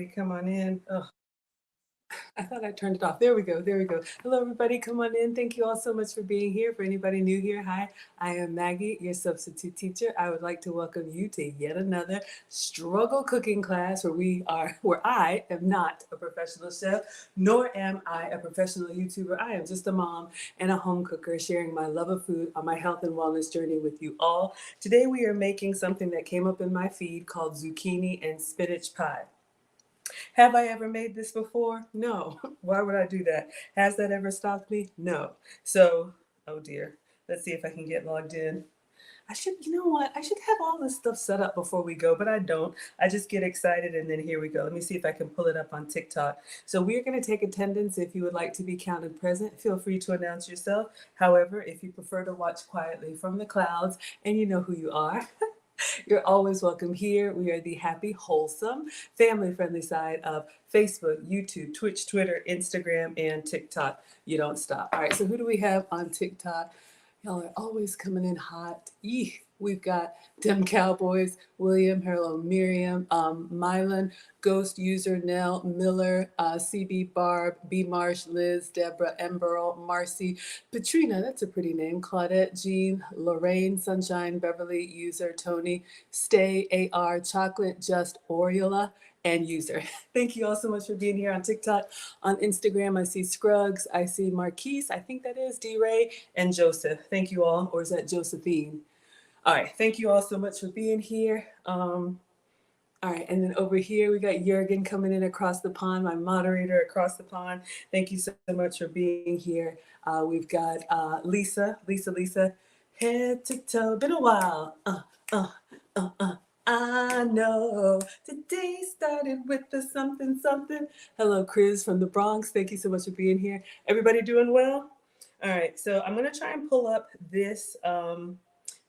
everybody. Come on in. Oh, I thought I turned it off. There we go. There we go. Hello, everybody. Come on in. Thank you all so much for being here. For anybody new here, hi. I am Maggie, your substitute teacher. I would like to welcome you to yet another struggle cooking class where I am not a professional chef, nor am I a professional YouTuber. I am just a mom and a home cooker sharing my love of food on my health and wellness journey with you all. Today we are making something that came up in my feed called zucchini and spinach pie. Have I ever made this before? No. Why would I do that? Has that ever stopped me? No. So, oh dear. Let's see if I can get logged in. You know what? I should have all this stuff set up before we go, but I don't. I just get excited and then here we go. Let me see if I can pull it up on TikTok. So we're going to take attendance. If you would like to be counted present, feel free to announce yourself. However, if you prefer to watch quietly from the clouds and you know who you are, you're always welcome here. We are the happy, wholesome, family-friendly side of Facebook, YouTube, Twitch, Twitter, Instagram, and TikTok. You don't stop. All right, so who do we have on TikTok? Y'all are always coming in hot. Eek. We've got Dem Cowboys, William, hello, Miriam, Mylan, Ghost User, Nell, Miller, CB Barb, B Marsh, Liz, Deborah, Emberl, Marcy, Patrina, that's a pretty name, Claudette, Jean, Lorraine, Sunshine, Beverly, User, Tony, Stay, AR, Chocolate, Just, Oriola, and User. Thank you all so much for being here on TikTok. On Instagram, I see Scruggs, I see Marquise, I think that is D-Ray, and Joseph. Thank you all, or is that Josephine? All right, thank you all so much for being here. All right, and then over here we got Jurgen coming in across the pond, my moderator across the pond. Thank you so much for being here. We've got Lisa, head to toe, been a while. I know today started with the something something. Hello, Chris from the Bronx. Thank you so much for being here. Everybody doing well? All right, so I'm gonna try and pull up this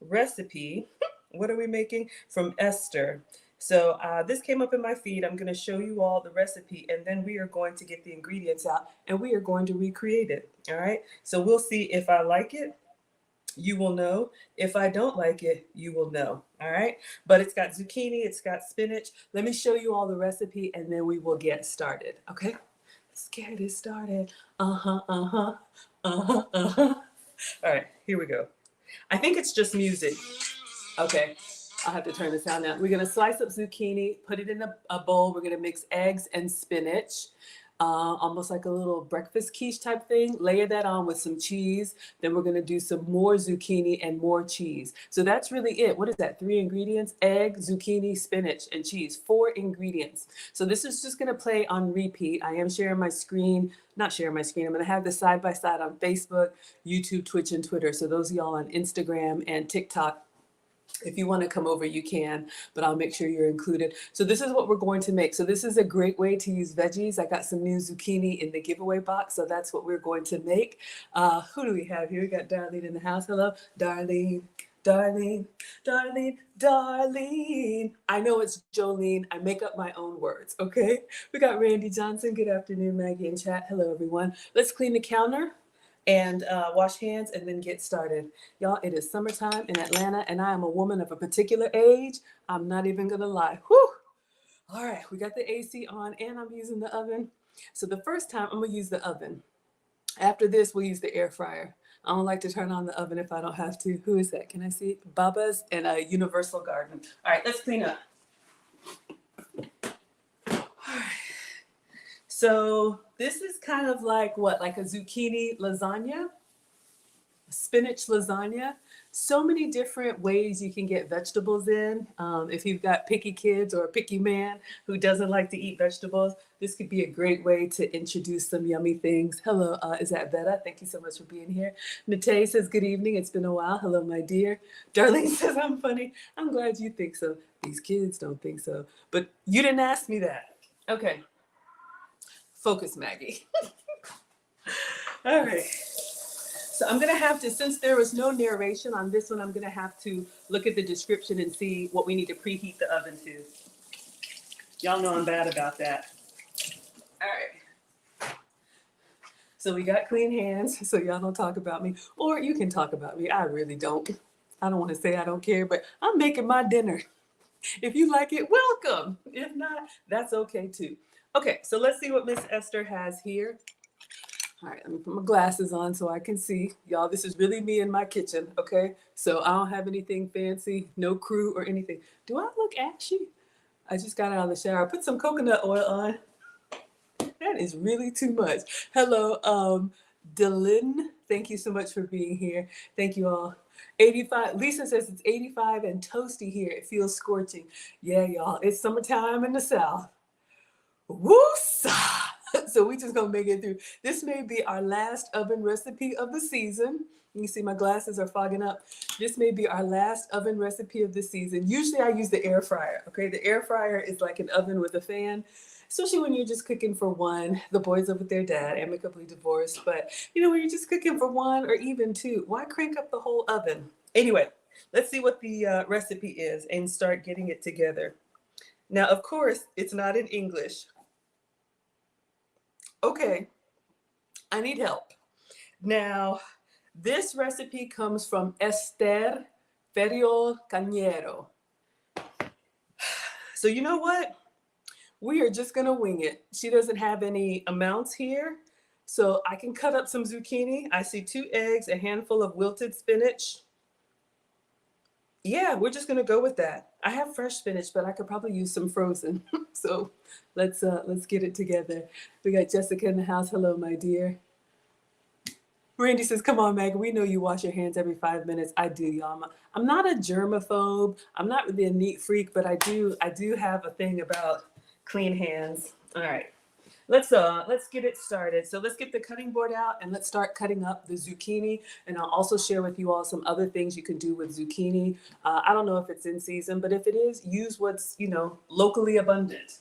recipe. What are we making? From Ester. So this came up in my feed. I'm going to show you all the recipe and then we are going to get the ingredients out and we are going to recreate it. All right. So we'll see if I like it. You will know. If I don't like it, you will know. All right. But it's got zucchini. It's got spinach. Let me show you all the recipe and then we will get started. Okay. Let's get it started. Uh-huh. Uh-huh. Uh-huh. Uh-huh. All right. Here we go. I think it's just music. Okay, I'll have to turn the sound down. We're gonna slice up zucchini, put it in a bowl. We're gonna mix eggs and spinach, almost like a little breakfast quiche type thing. Layer that on with some cheese. Then we're gonna do some more zucchini and more cheese. So that's really it. What is that? 3 ingredients: egg, zucchini, spinach, and cheese. 4 ingredients. So this is just gonna play on repeat. I am sharing my screen. Not sharing my screen. I'm gonna have this side by side on Facebook, YouTube, Twitch, and Twitter. So those of y'all on Instagram and TikTok, if you want to come over, you can, but I'll make sure you're included. So this is what we're going to make. So this is a great way to use veggies. I got some new zucchini in the giveaway box, so that's what we're going to make. Who do we have here? We got Darlene in the house. Hello, Darlene. Darlene, Darlene, Darlene. I know it's Jolene. I make up my own words, okay? We got Randy Johnson. Good afternoon, Maggie in chat. Hello, everyone. Let's clean the counter and wash hands and then get started. Y'all, it is summertime in Atlanta and I am a woman of a particular age. I'm not even gonna lie. Whew. All right, we got the AC on and I'm using the oven. So the first time I'm gonna use the oven. After this, we'll use the air fryer. I don't like to turn on the oven if I don't have to. Who is that? Can I see? Baba's and a Universal Garden. All right, let's clean up. All right. So this is kind of like what? Like a zucchini lasagna? Spinach lasagna. So many different ways you can get vegetables in. If you've got picky kids or a picky man who doesn't like to eat vegetables, this could be a great way to introduce some yummy things. Hello, is that Veta? Thank you so much for being here. Nate says, good evening. It's been a while. Hello, my dear. Darlene says, I'm funny. I'm glad you think so. These kids don't think so. But you didn't ask me that. Okay. Focus, Maggie. All right. So I'm going to have to, since there was no narration on this one, I'm going to have to look at the description and see what we need to preheat the oven to. Y'all know I'm bad about that. All right. So we got clean hands, so y'all don't talk about me. Or you can talk about me. I really don't. I don't want to say I don't care, but I'm making my dinner. If you like it, welcome. If not, that's okay too. Okay, so let's see what Miss Esther has here. All right, let me put my glasses on so I can see. Y'all, this is really me in my kitchen, okay? So I don't have anything fancy, no crew or anything. Do I look ashy? I just got out of the shower. Put some coconut oil on. That is really too much. Hello, Dylan. Thank you so much for being here. Thank you all. 85. Lisa says it's 85 and toasty here. It feels scorching. Yeah, y'all. It's summertime in the South. Woosa! So we just gonna make it through. This may be our last oven recipe of the season. You see my glasses are fogging up. This may be our last oven recipe of the season. Usually I use the air fryer, okay? The air fryer is like an oven with a fan, especially when you're just cooking for one. The boys live with their dad, amicably divorced, but you know, when you're just cooking for one or even two, why crank up the whole oven? Anyway, let's see what the recipe is and start getting it together. Now, of course, it's not in English. Okay, I need help. Now, this recipe comes from Ester Ferriol Cañero. So you know what? We are just gonna wing it. She doesn't have any amounts here, so I can cut up some zucchini. I see 2 eggs, a handful of wilted spinach. Yeah, we're just gonna go with that. I have fresh spinach, but I could probably use some frozen. So let's get it together. We got Jessica in the house. Hello, my dear. Randy says, "Come on, Meg. We know you wash your hands every 5 minutes." I do, y'all. I'm not a germaphobe. I'm not really a neat freak, but I do have a thing about clean hands. All right, let's get it started. So let's get the cutting board out and let's start cutting up the zucchini. And I'll also share with you all some other things you can do with zucchini. I don't know if it's in season, but if it is, use what's locally abundant.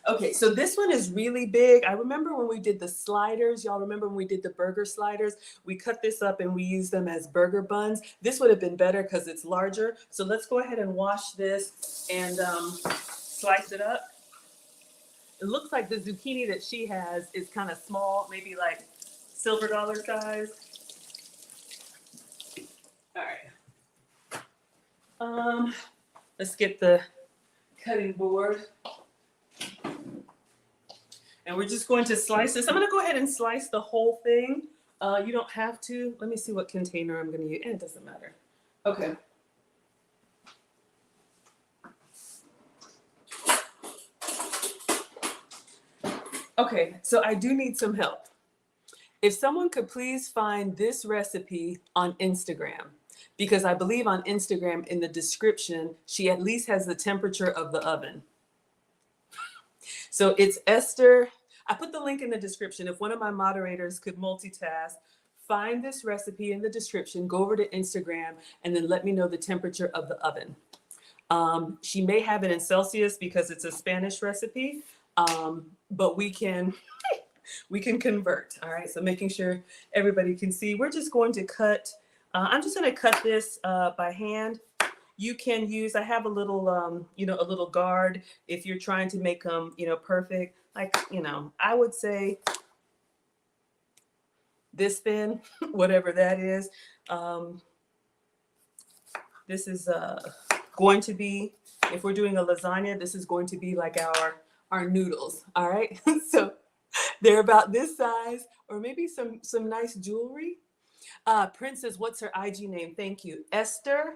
Okay, so this one is really big. I remember when we did the sliders. Y'all remember when we did the burger sliders? We cut this up and we used them as burger buns. This would have been better because it's larger. So let's go ahead and wash this and slice it up. It looks like the zucchini that she has is kind of small, maybe like silver dollar size. All right. Let's get the cutting board. And we're just going to slice this. I'm going to go ahead and slice the whole thing. You don't have to. Let me see what container I'm going to use. And it doesn't matter. Okay. Okay, so I do need some help. If someone could please find this recipe on Instagram, because I believe on Instagram in the description, she at least has the temperature of the oven. So it's Ester. I put the link in the description. If one of my moderators could multitask, find this recipe in the description, go over to Instagram, and then let me know the temperature of the oven. She may have it in Celsius because it's a Spanish recipe, but we can convert. All right, so making sure everybody can see. We're just going to cut. I'm just going to cut this by hand. You can use, I have a little, a little guard if you're trying to make them, perfect. Like, I would say this thin, whatever that is. This is going to be, if we're doing a lasagna, this is going to be like our noodles. All right. So they're about this size, or maybe some nice jewelry. Princess, what's her IG name? Thank you. Esther.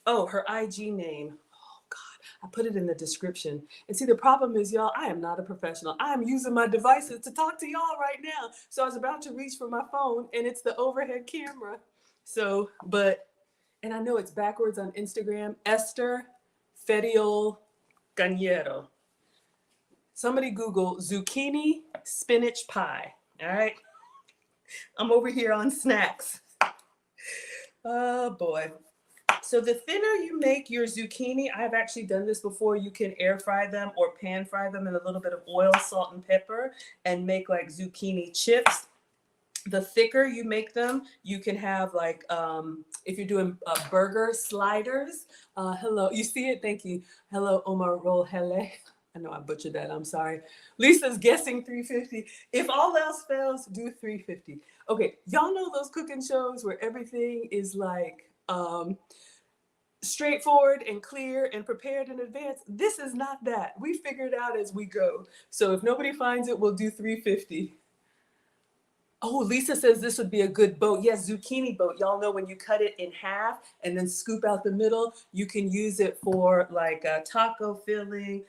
Oh, her IG name. Oh, God. I put it in the description. And see, the problem is, y'all, I am not a professional. I am using my devices to talk to y'all right now. So I was about to reach for my phone, and it's the overhead camera. So, and I know it's backwards on Instagram. Ester Ferriol Cañero. Somebody Google zucchini spinach pie. All right. I'm over here on snacks. Oh, boy. So the thinner you make your zucchini, I've actually done this before. You can air fry them or pan fry them in a little bit of oil, salt, and pepper and make like zucchini chips. The thicker you make them, you can have like, if you're doing burger sliders. Hello, you see it? Thank you. Hello, Omar Roll Hele. I know I butchered that. I'm sorry. Lisa's guessing 350. If all else fails, do 350. Okay, y'all know those cooking shows where everything is like straightforward and clear and prepared in advance? This is not that. We figure it out as we go. So if nobody finds it, we'll do 350. Oh, Lisa says this would be a good boat. Yes, zucchini boat. Y'all know when you cut it in half and then scoop out the middle, you can use it for like taco filling,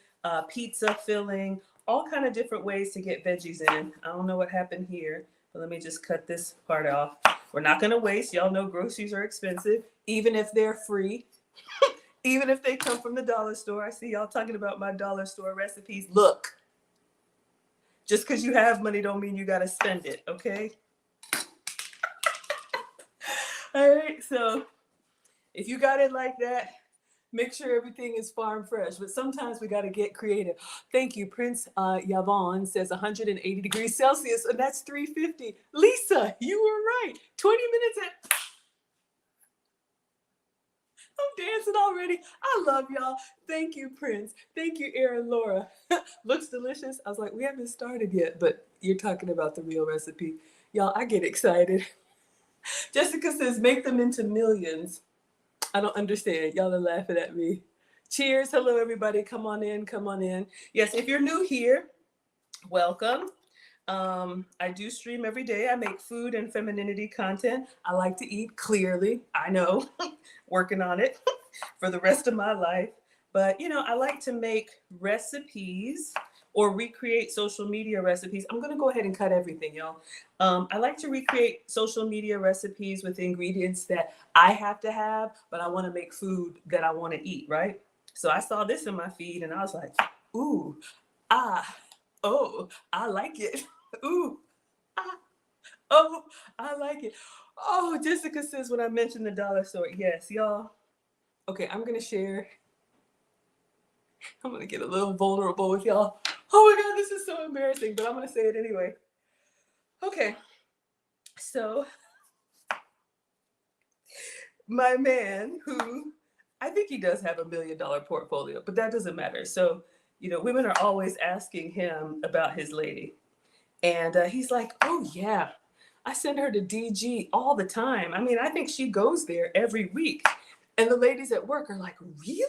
pizza filling, all kind of different ways to get veggies in. I don't know what happened here, but let me just cut this part off. We're not going to waste. Y'all know groceries are expensive, even if they're free, even if they come from the dollar store. I see y'all talking about my dollar store recipes. Look. Just because you have money don't mean you got to spend it, okay? All right, so if you got it like that, make sure everything is farm fresh. But sometimes we got to get creative. Thank you. Prince Yavon says 180 degrees Celsius, and that's 350. Lisa, you were right. 20 minutes at... I'm dancing already. I love y'all. Thank you, Prince. Thank you, Aaron Laura. Looks delicious. I was like, we haven't started yet, but you're talking about the real recipe. Y'all, I get excited. Jessica says, make them into millions. I don't understand. Y'all are laughing at me. Cheers. Hello, everybody. Come on in. Come on in. Yes, if you're new here, welcome. I do stream every day. I make food and femininity content. I like to eat, clearly. I know. Working on it for the rest of my life. But, you know, I like to make recipes or recreate social media recipes. I'm going to go ahead and cut everything, y'all. I like to recreate social media recipes with ingredients that I have to have, but I want to make food that I want to eat, right? So I saw this in my feed and I was like, ooh, ah, oh, I like it. Ooh, ah, oh, I like it. Oh, Jessica says when I mentioned the dollar store, yes, y'all. Okay, I'm going to share. I'm going to get a little vulnerable with y'all. Oh my God, this is so embarrassing, but I'm going to say it anyway. Okay, so my man, who I think he does have $1 million portfolio, but that doesn't matter. So, you know, women are always asking him about his lady. And he's like, oh, yeah, I send her to DG all the time. I mean, I think she goes there every week. And the ladies at work are like, really?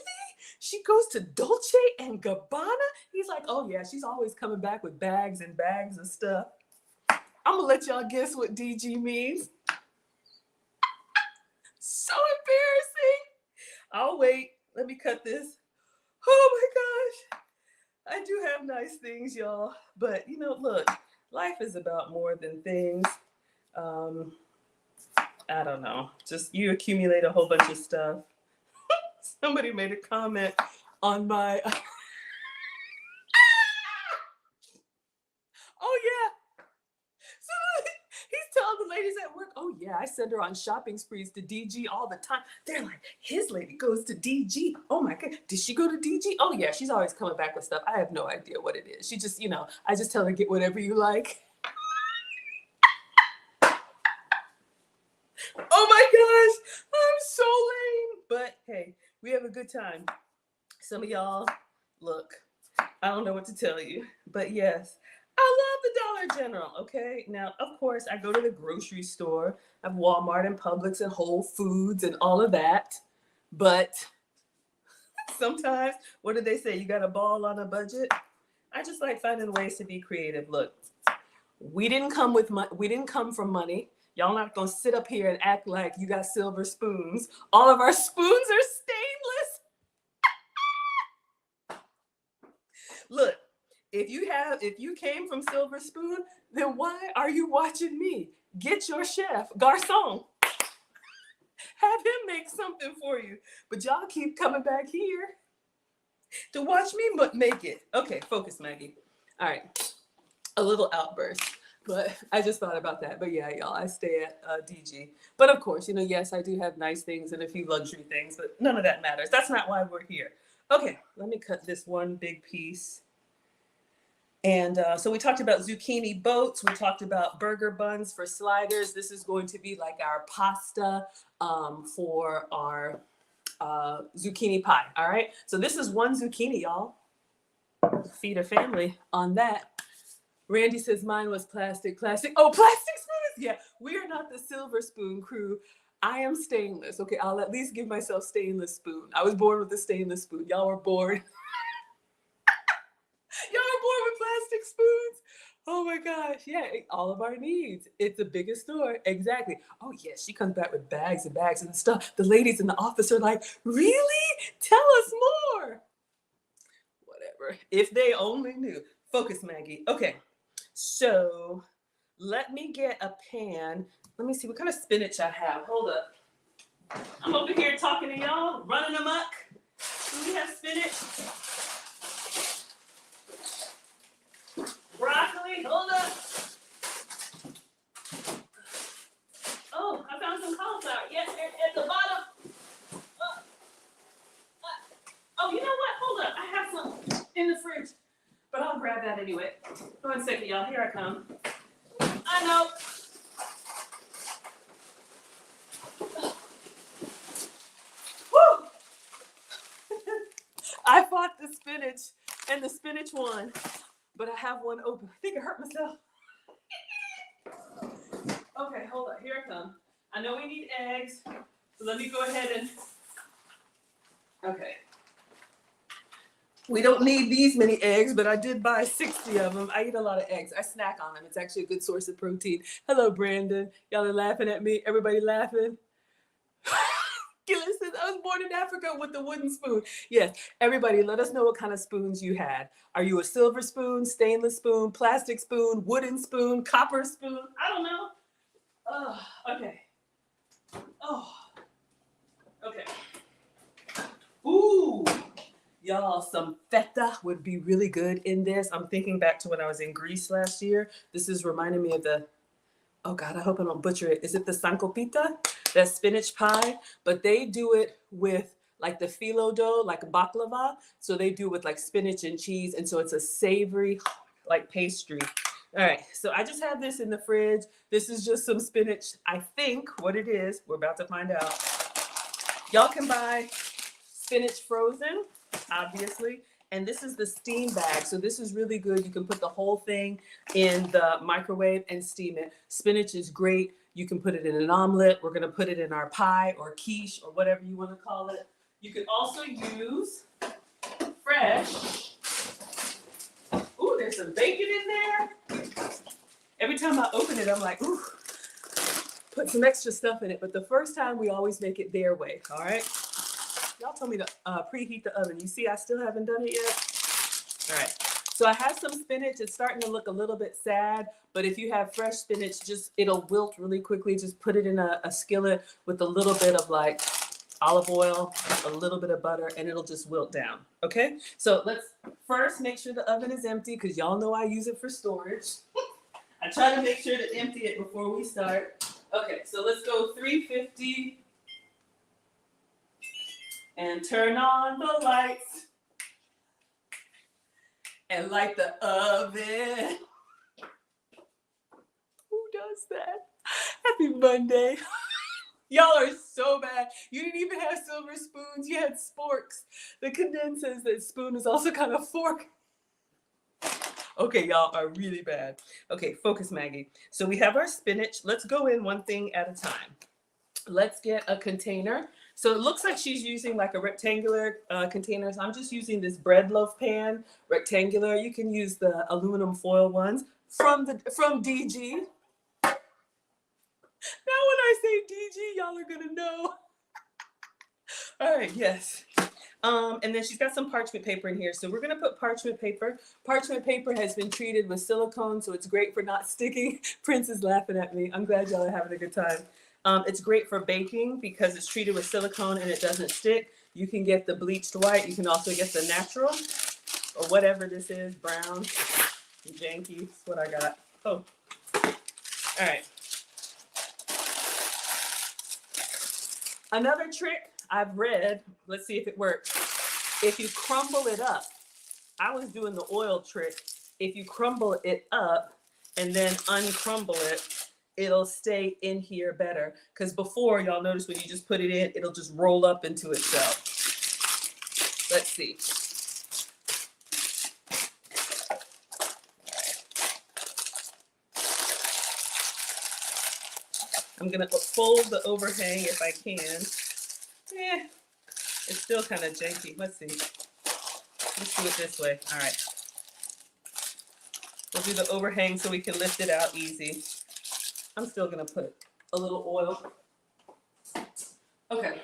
She goes to Dolce and Gabbana? He's like, oh, yeah, she's always coming back with bags and bags of stuff. I'm going to let y'all guess what DG means. So embarrassing. I'll wait. Let me cut this. Oh my gosh. I do have nice things, y'all. But, you know, look, life is about more than things. I don't know. Just you accumulate a whole bunch of stuff. Somebody made a comment on my... Oh, yeah. So he's telling the ladies at work, oh, yeah, I send her on shopping sprees to DG all the time. They're like, his lady goes to DG. Oh, my God. Did she go to DG? Oh, yeah, she's always coming back with stuff. I have no idea what it is. She just, you know, I just tell her, get whatever you like. Oh, my gosh. I'm so lame. But, hey, we have a good time. Some of y'all, look, I don't know what to tell you. But, yes. I love the Dollar General, okay? Now, of course, I go to the grocery store. I have Walmart and Publix and Whole Foods and all of that. But sometimes, what do they say? You got a ball on a budget? I just like finding ways to be creative. Look, we didn't come with money. We didn't come from money. Y'all not gonna sit up here and act like you got silver spoons. All of our spoons are stainless. Look, if you came from Silver Spoon, then why are you watching me? Get your chef, garçon. Have him make something for you. But y'all keep coming back here to watch me make it. Okay, focus, Maggie. All right, a little outburst. But I just thought about that. But yeah, y'all, I stay at DG. But of course, you know, yes, I do have nice things and a few luxury things, but none of that matters. That's not why we're here. Okay, let me cut this one big piece. And so we talked about zucchini boats. We talked about burger buns for sliders. This is going to be like our pasta for our zucchini pie. All right. So this is one zucchini, y'all. Feed a family on that. Randy says mine was plastic. Oh, plastic spoons. Yeah, we are not the silver spoon crew. I am stainless. Okay, I'll at least give myself stainless spoon. I was born with a stainless spoon. Y'all were born. Y'all were born with plastic spoons. Oh my gosh. Yeah, all of our needs. It's the biggest store. Exactly. Oh yeah, she comes back with bags and bags and stuff. The ladies in the office are like, really? Tell us more. Whatever. If they only knew. Focus, Maggie. Okay. So let me get a pan. Let me see what kind of spinach I have. Hold up. I'm over here talking to y'all, running amok. Do we have spinach? Broccoli, hold up. Oh, I found some cauliflower. Yes, at the bottom. Oh, you know what? Hold up. I have some in the fridge. But I'll grab that anyway. 1 second, y'all. Here I come. I know. Woo! I fought the spinach, and the spinach won. But I have one open. I think I hurt myself. Okay, hold on. Here I come. I know we need eggs, so let me go ahead and... Okay. We don't need these many eggs, but I did buy 60 of them. I eat a lot of eggs. I snack on them. It's actually a good source of protein. Hello, Brandon. Y'all are laughing at me. Everybody laughing? Gillis says, I was born in Africa with the wooden spoon. Yes, everybody, let us know what kind of spoons you had. Are you a silver spoon, stainless spoon, plastic spoon, wooden spoon, copper spoon? I don't know. Oh, okay. Oh, okay. Ooh, y'all, some feta would be really good in this. I'm thinking back to when I was in Greece last year. This is reminding me of the, oh God, I hope I don't butcher it. Is it the sankopita? That spinach pie, but they do it with like the phyllo dough, like baklava. So they do with like spinach and cheese. And so it's a savory like pastry. All right, so I just have this in the fridge. This is just some spinach. I think what it is, we're about to find out. Y'all can buy spinach frozen, obviously. And this is the steam bag. So this is really good. You can put the whole thing in the microwave and steam it. Spinach is great. You can put it in an omelet. We're going to put it in our pie or quiche or whatever you want to call it. You can also use fresh. Ooh, there's some bacon in there. Every time I open it, I'm like, ooh, put some extra stuff in it. But the first time, we always make it their way. All right. Y'all told me to preheat the oven. You see, I still haven't done it yet. All right. So I have some spinach. It's starting to look a little bit sad, but if you have fresh spinach, it'll wilt really quickly. Just put it in a skillet with a little bit of like olive oil, a little bit of butter, and it'll just wilt down. Okay. So let's first make sure the oven is empty because y'all know I use it for storage. I try to make sure to empty it before we start. Okay. So let's go 350 and turn on the lights. And light the oven. Who does that? Happy Monday. Y'all are so bad. You didn't even have silver spoons. You had sporks. The condensed says that spoon is also kind of fork. Okay, y'all are really bad. Okay, focus, Maggie. So we have our spinach. Let's go in one thing at a time. Let's get a container. So it looks like she's using like a rectangular container. So I'm just using this bread loaf pan, rectangular. You can use the aluminum foil ones from DG. Now when I say DG, y'all are gonna know. All right, yes. And then she's got some parchment paper in here. So we're gonna put parchment paper. Parchment paper has been treated with silicone, so it's great for not sticking. Prince is laughing at me. I'm glad y'all are having a good time. It's great for baking because it's treated with silicone and it doesn't stick. You can get the bleached white. You can also get the natural or whatever this is, brown, janky. That's what I got. Oh, all right. Another trick I've read, let's see if it works. If you crumble it up, I was doing the oil trick. If you crumble it up and then uncrumble it, it'll stay in here better. Because before, y'all notice when you just put it in, it'll just roll up into itself. Let's see. I'm gonna fold the overhang if I can. It's still kind of janky. Let's see. Let's do it this way. All right. We'll do the overhang so we can lift it out easy. I'm still gonna put a little oil. Okay.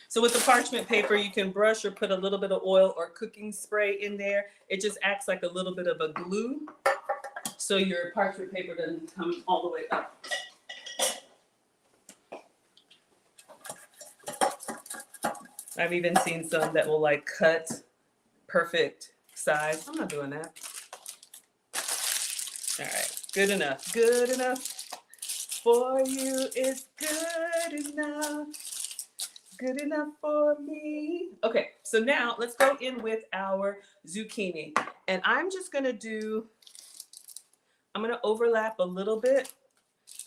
So with the parchment paper, you can brush or put a little bit of oil or cooking spray in there. It just acts like a little bit of a glue, so your parchment paper doesn't come all the way up. I've even seen some that will like cut perfect size. I'm not doing that. All right, good enough. Good enough for you is good enough. Good enough for me. Okay, so now let's go in with our zucchini. And I'm just gonna I'm gonna overlap a little bit.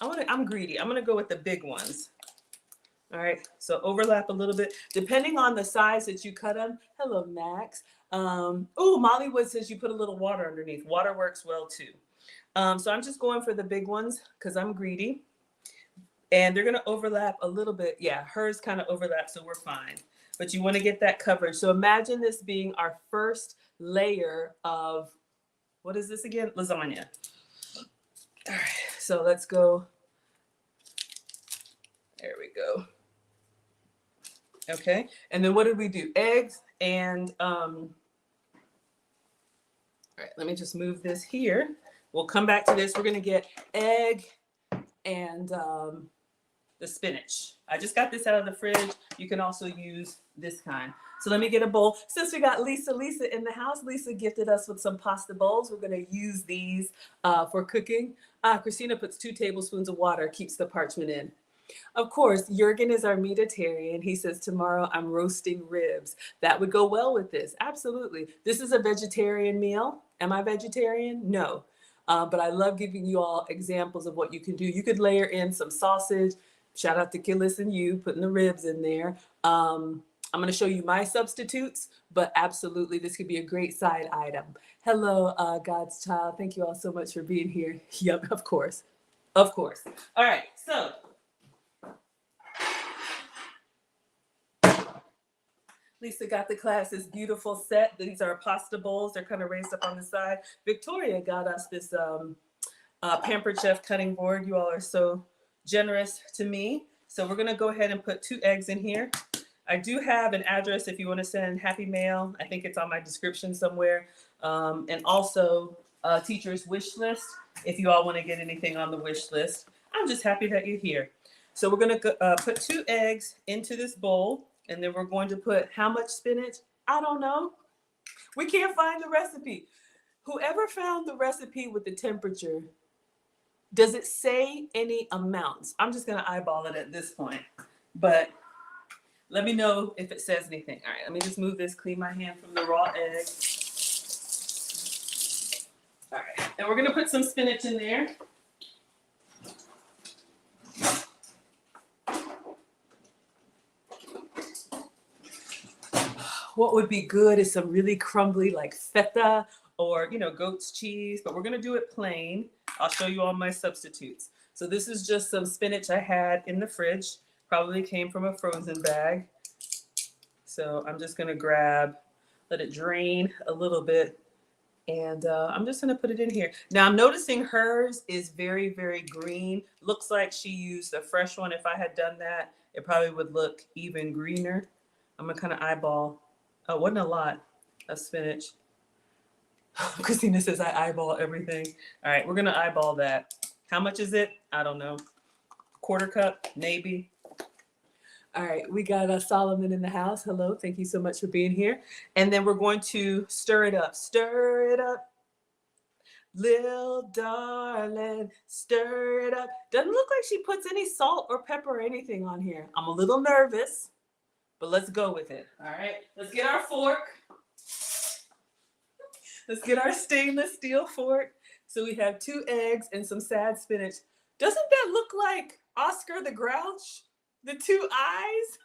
I'm greedy. I'm gonna go with the big ones. All right, so overlap a little bit, depending on the size that you cut them. Hello, Max. Oh, Mollywood says you put a little water underneath. Water works well too. So I'm just going for the big ones because I'm greedy. And they're gonna overlap a little bit. Yeah, hers kind of overlaps, so we're fine. But you wanna get that coverage. So imagine this being our first layer of, what is this again? Lasagna. All right, so let's go. There we go. Okay, and then what did we do? Eggs and, all right, let me just move this here. We'll come back to this. We're gonna get egg and the spinach. I just got this out of the fridge. You can also use this kind. So let me get a bowl. Since we got Lisa in the house, Lisa gifted us with some pasta bowls. We're gonna use these for cooking. Christina puts 2 tablespoons of water, keeps the parchment in. Of course, Jurgen is our meatitarian. He says, tomorrow I'm roasting ribs. That would go well with this. Absolutely. This is a vegetarian meal. Am I vegetarian? No. But I love giving you all examples of what you can do. You could layer in some sausage. Shout out to Killis and you, putting the ribs in there. I'm going to show you my substitutes, but absolutely, this could be a great side item. Hello, God's child. Thank you all so much for being here. Yep, of course. Of course. All right, so. Lisa got the class's beautiful set. These are pasta bowls. They're kind of raised up on the side. Victoria got us this Pampered Chef cutting board. You all are so generous to me. So we're going to go ahead and put 2 eggs in here. I do have an address if you want to send happy mail. I think it's on my description somewhere. And also a teacher's wish list if you all want to get anything on the wish list. I'm just happy that you're here. So we're going to put 2 eggs into this bowl. And then we're going to put how much spinach? I don't know. We can't find the recipe. Whoever found the recipe with the temperature, does it say any amounts? I'm just going to eyeball it at this point. But let me know if it says anything. All right, let me just move this, clean my hand from the raw egg. All right, and we're going to put some spinach in there. What would be good is some really crumbly like feta or, goat's cheese, but we're going to do it plain. I'll show you all my substitutes. So this is just some spinach I had in the fridge, probably came from a frozen bag. So I'm just going to let it drain a little bit. And I'm just going to put it in here. Now I'm noticing hers is very, very green. Looks like she used a fresh one. If I had done that, it probably would look even greener. I'm going to kind of eyeball. Oh, wasn't a lot of spinach. Christina says I eyeball everything. All right, we're going to eyeball that. How much is it? I don't know. 1/4 cup, maybe. All right, we got Solomon in the house. Hello, thank you so much for being here. And then we're going to stir it up. Stir it up. Little darling, stir it up. Doesn't look like she puts any salt or pepper or anything on here. I'm a little nervous. But let's go with it. All right, let's get our fork. Let's get our stainless steel fork. So we have 2 eggs and some sad spinach. Doesn't that look like Oscar the Grouch? The 2 eyes?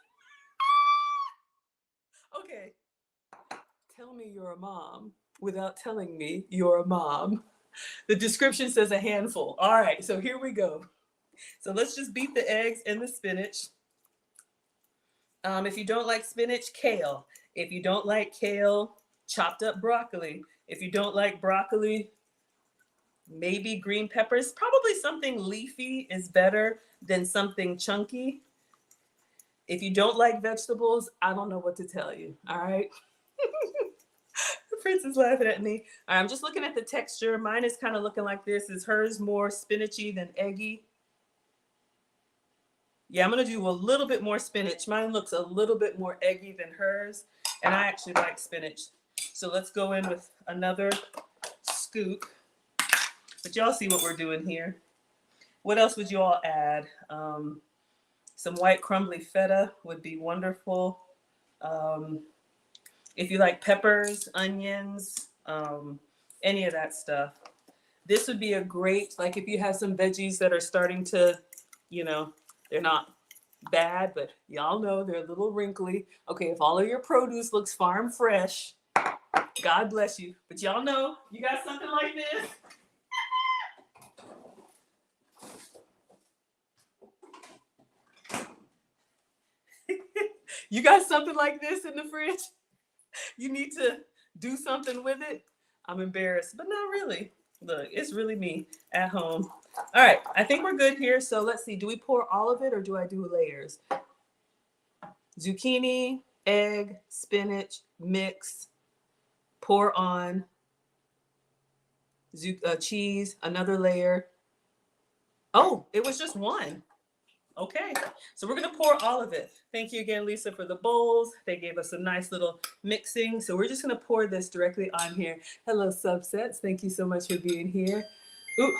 Okay. Tell me you're a mom without telling me you're a mom. The description says a handful. All right, so here we go. So let's just beat the eggs and the spinach. If you don't like spinach, kale. If you don't like kale, chopped up broccoli. If you don't like broccoli, maybe green peppers. Probably something leafy is better than something chunky. If you don't like vegetables, I don't know what to tell you. All right. The prince is laughing at me. All right, I'm just looking at the texture. Mine is kind of looking like this. Is hers more spinachy than eggy? Yeah, I'm going to do a little bit more spinach. Mine looks a little bit more eggy than hers, and I actually like spinach. So let's go in with another scoop. But y'all see what we're doing here. What else would you all add? Some white crumbly feta would be wonderful. If you like peppers, onions, any of that stuff. This would be a great, like if you have some veggies that are starting to, they're not bad, but y'all know they're a little wrinkly. Okay, if all of your produce looks farm fresh, God bless you. But y'all know you got something like this. You got something like this in the fridge? You need to do something with it? I'm embarrassed, but not really. Look, it's really me at home. All right, I think we're good here. So let's see. Do we pour all of it or do I do layers? Zucchini, egg, spinach, mix, pour on cheese, another layer. Oh, it was just one. Okay, so we're gonna pour all of it. Thank you again, Lisa, for the bowls. They gave us a nice little mixing. So we're just gonna pour this directly on here. Hello, Subsets. Thank you so much for being here. Ooh,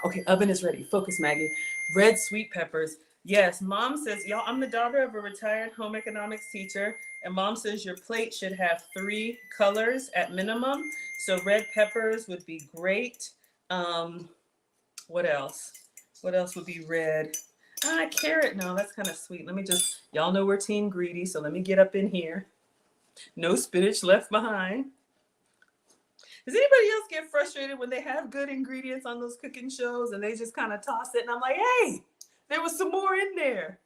okay, oven is ready. Focus, Maggie. Red sweet peppers. Yes, Mom says, y'all, I'm the daughter of a retired home economics teacher, and Mom says your plate should have 3 colors at minimum. So red peppers would be great. What else? What else would be red? Carrot. No, that's kind of sweet. Let me just, y'all know we're team greedy, so let me get up in here. No spinach left behind. Does anybody else get frustrated when they have good ingredients on those cooking shows and they just kind of toss it and I'm like, hey, there was some more in there.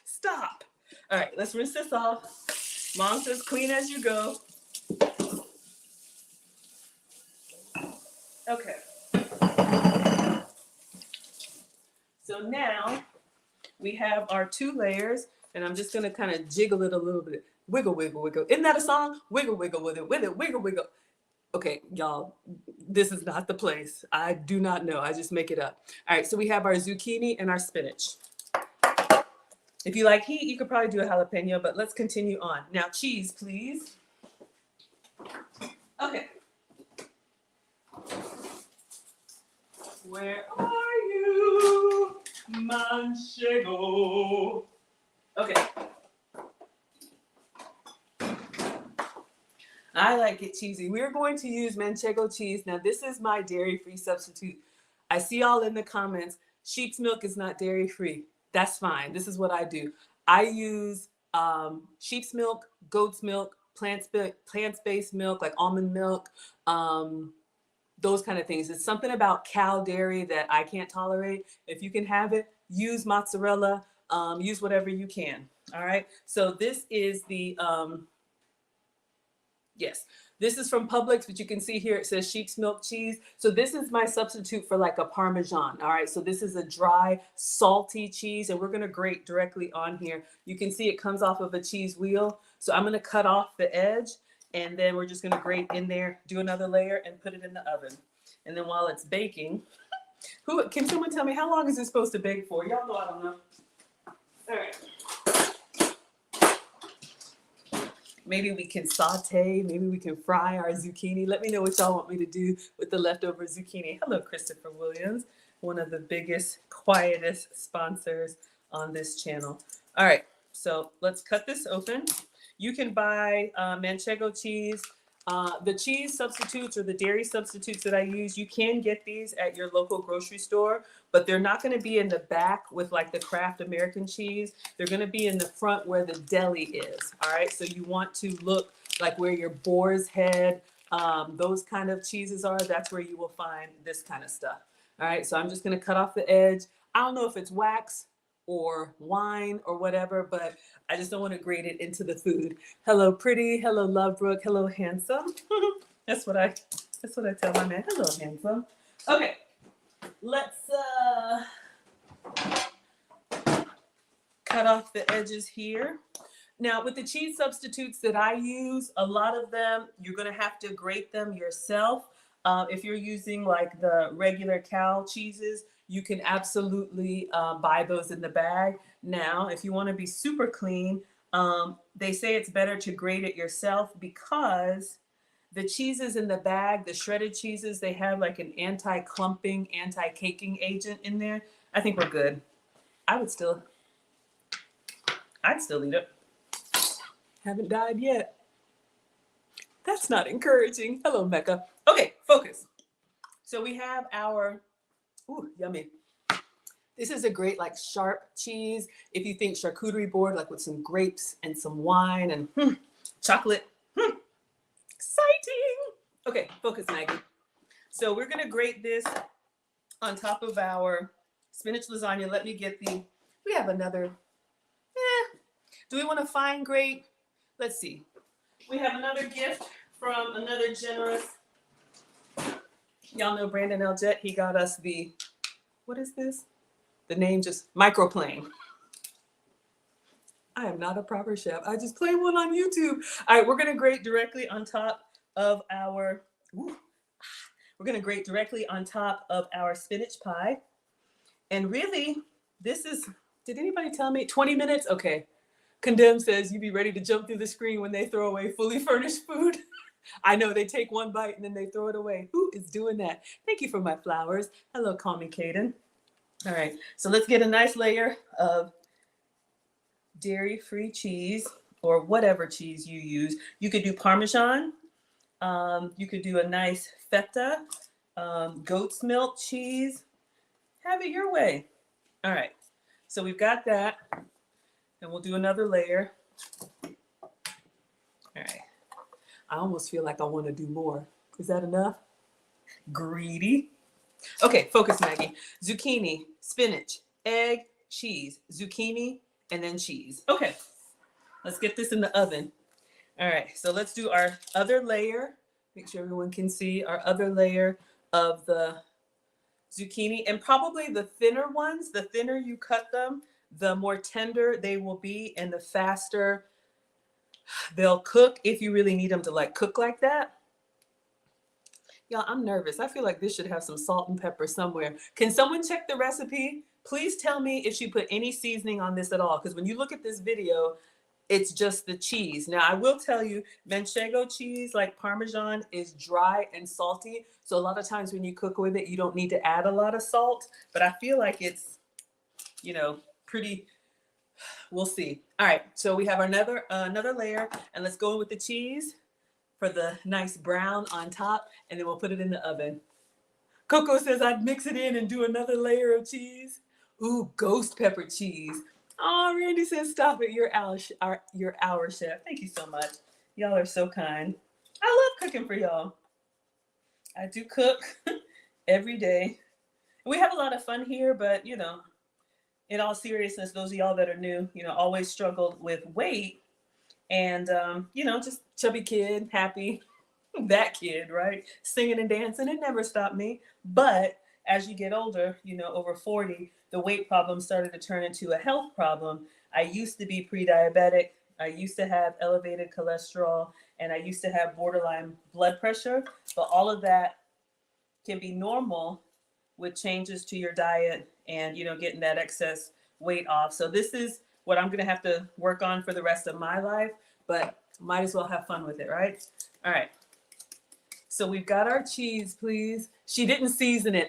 Stop. All right, let's rinse this off. Mom says clean as you go. Okay. So now we have our 2 layers, and I'm just gonna kind of jiggle it a little bit. Wiggle, wiggle, wiggle. Isn't that a song? Wiggle, wiggle with it, wiggle, wiggle. Okay, y'all, this is not the place. I do not know. I just make it up. All right, so we have our zucchini and our spinach. If you like heat, you could probably do a jalapeno, but let's continue on. Now, cheese, please. Okay. Where are you, Manchego? Okay. I like it cheesy. We're going to use Manchego cheese. Now, this is my dairy-free substitute. I see all in the comments, sheep's milk is not dairy-free. That's fine. This is what I do. I use sheep's milk, goat's milk, plant-based milk, like almond milk, those kind of things. It's something about cow dairy that I can't tolerate. If you can have it, use mozzarella, use whatever you can. All right. So this is the, yes, this is from Publix, but you can see here it says sheep's milk cheese. So this is my substitute for like a Parmesan. All right. So this is a dry, salty cheese, and we're going to grate directly on here. You can see it comes off of a cheese wheel. So I'm going to cut off the edge. And then we're just going to grate in there, do another layer, and put it in the oven. And then while it's baking, can someone tell me how long is it supposed to bake for? Y'all know I don't know. All right. Maybe we can saute. Maybe we can fry our zucchini. Let me know what y'all want me to do with the leftover zucchini. Hello, Christopher Williams, one of the biggest, quietest sponsors on this channel. All right. So let's cut this open. You can buy Manchego cheese. The cheese substitutes or the dairy substitutes that I use, you can get these at your local grocery store, but they're not going to be in the back with like the Kraft American cheese. They're going to be in the front where the deli is. All right. So you want to look like where your Boar's Head, those kind of cheeses are. That's where you will find this kind of stuff. All right. So I'm just going to cut off the edge. I don't know if it's wax or wine or whatever, but I just don't want to grate it into the food. Hello, pretty. Hello, Lovebrook. Hello, handsome. That's what I tell my man. Hello, handsome. Okay, let's cut off the edges here. Now, with the cheese substitutes that I use, a lot of them, you're going to have to grate them yourself. If you're using like the regular cow cheeses, you can absolutely buy those in the bag. Now, if you want to be super clean, they say it's better to grate it yourself because the cheeses in the bag, the shredded cheeses, they have like an anti-clumping, anti-caking agent in there. I think we're good. I'd still eat it. Haven't died yet. That's not encouraging. Hello, Mecca. Okay, focus. So we have our, ooh, yummy. This is a great like sharp cheese. If you think charcuterie board, like with some grapes and some wine and chocolate. Exciting. Okay, focus, Maggie. So we're gonna grate this on top of our spinach lasagna. Let me get we have another, do we want to fine grate? Let's see. We have another gift from another generous, y'all know Brandon Eljet. He got us what is this? The name just microplane. I am not a proper chef. I just played one on YouTube. All right, we're gonna grate directly on top of our, spinach pie. And really, this is, did anybody tell me 20 minutes? Okay. Condemn says you be ready to jump through the screen when they throw away fully furnished food. I know they take one bite and then they throw it away. Who is doing that? Thank you for my flowers. Hello, call me Kaden. All right, so let's get a nice layer of dairy-free cheese or whatever cheese you use. You could do Parmesan. You could do a nice feta, goat's milk cheese. Have it your way. All right, so we've got that. And we'll do another layer. All right. I almost feel like I want to do more. Is that enough? Greedy. Okay, focus, Maggie. Zucchini, spinach, egg, cheese. Zucchini, and then cheese. Okay, let's get this in the oven. All right, so let's do our other layer. Make sure everyone can see our other layer of the zucchini. And probably the thinner ones, the thinner you cut them, the more tender they will be and the faster they'll cook if you really need them to like cook like that. Y'all, I'm nervous. I feel like this should have some salt and pepper somewhere. Can someone check the recipe? Please tell me if she put any seasoning on this at all. Because when you look at this video, it's just the cheese. Now, I will tell you, Manchego cheese, like Parmesan, is dry and salty. So a lot of times when you cook with it, you don't need to add a lot of salt. But I feel like it's, pretty, we'll see. All right, so we have another layer, and let's go in with the cheese for the nice brown on top, and then we'll put it in the oven. Coco says I'd mix it in and do another layer of cheese. Ooh, ghost pepper cheese. Oh, Randy says stop it. You're our chef. Thank you so much. Y'all are so kind. I love cooking for y'all. I do cook every day. We have a lot of fun here, but in all seriousness, those of y'all that are new, always struggled with weight and, just chubby kid, happy, that kid, right? Singing and dancing, it never stopped me. But as you get older, over 40, the weight problem started to turn into a health problem. I used to be pre-diabetic. I used to have elevated cholesterol, and I used to have borderline blood pressure. But all of that can be normal with changes to your diet and, getting that excess weight off. So this is what I'm going to have to work on for the rest of my life, but might as well have fun with it, right? All right. So we've got our cheese, please. She didn't season it.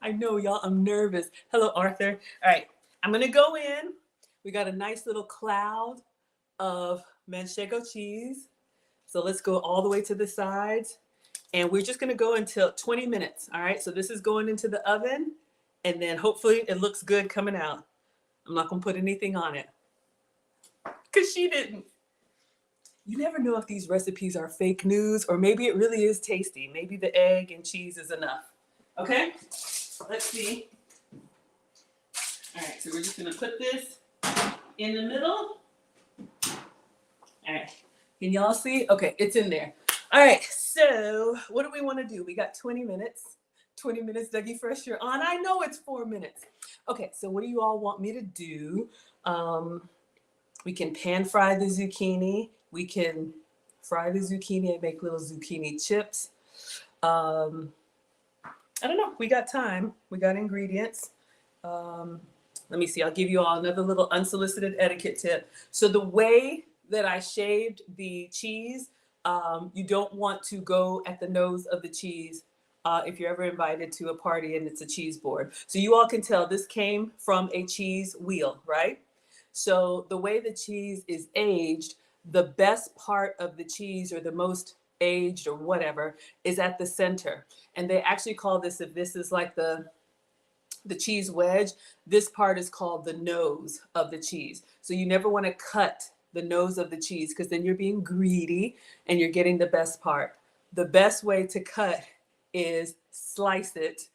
I know, y'all. I'm nervous. Hello, Arthur. All right. I'm going to go in. We got a nice little cloud of Manchego cheese. So let's go all the way to the sides. And we're just going to go until 20 minutes. All right. So this is going into the oven. And then hopefully it looks good coming out. I'm not going to put anything on it. Because she didn't. You never know if these recipes are fake news or maybe it really is tasty. Maybe the egg and cheese is enough. Okay? let's see. All right, so we're just gonna put this in the middle. All right, can y'all see? Okay, it's in there. All right, so what do we want to do? We got 20 minutes. 20 minutes, Dougie Fresh, you're on. I know it's 4 minutes. Okay, so what do you all want me to do? We can pan fry the zucchini. We can fry the zucchini and make little zucchini chips. I don't know. We got time. We got ingredients. Let me see. I'll give you all another little unsolicited etiquette tip. So the way that I shaved the cheese, you don't want to go at the nose of the cheese if you're ever invited to a party and it's a cheese board. So you all can tell this came from a cheese wheel, right? So the way the cheese is aged, the best part of the cheese or the most aged or whatever is at the center. And they actually call this, if this is like the cheese wedge, this part is called the nose of the cheese. So you never want to cut the nose of the cheese because then you're being greedy and you're getting the best part. The best way to cut is slice it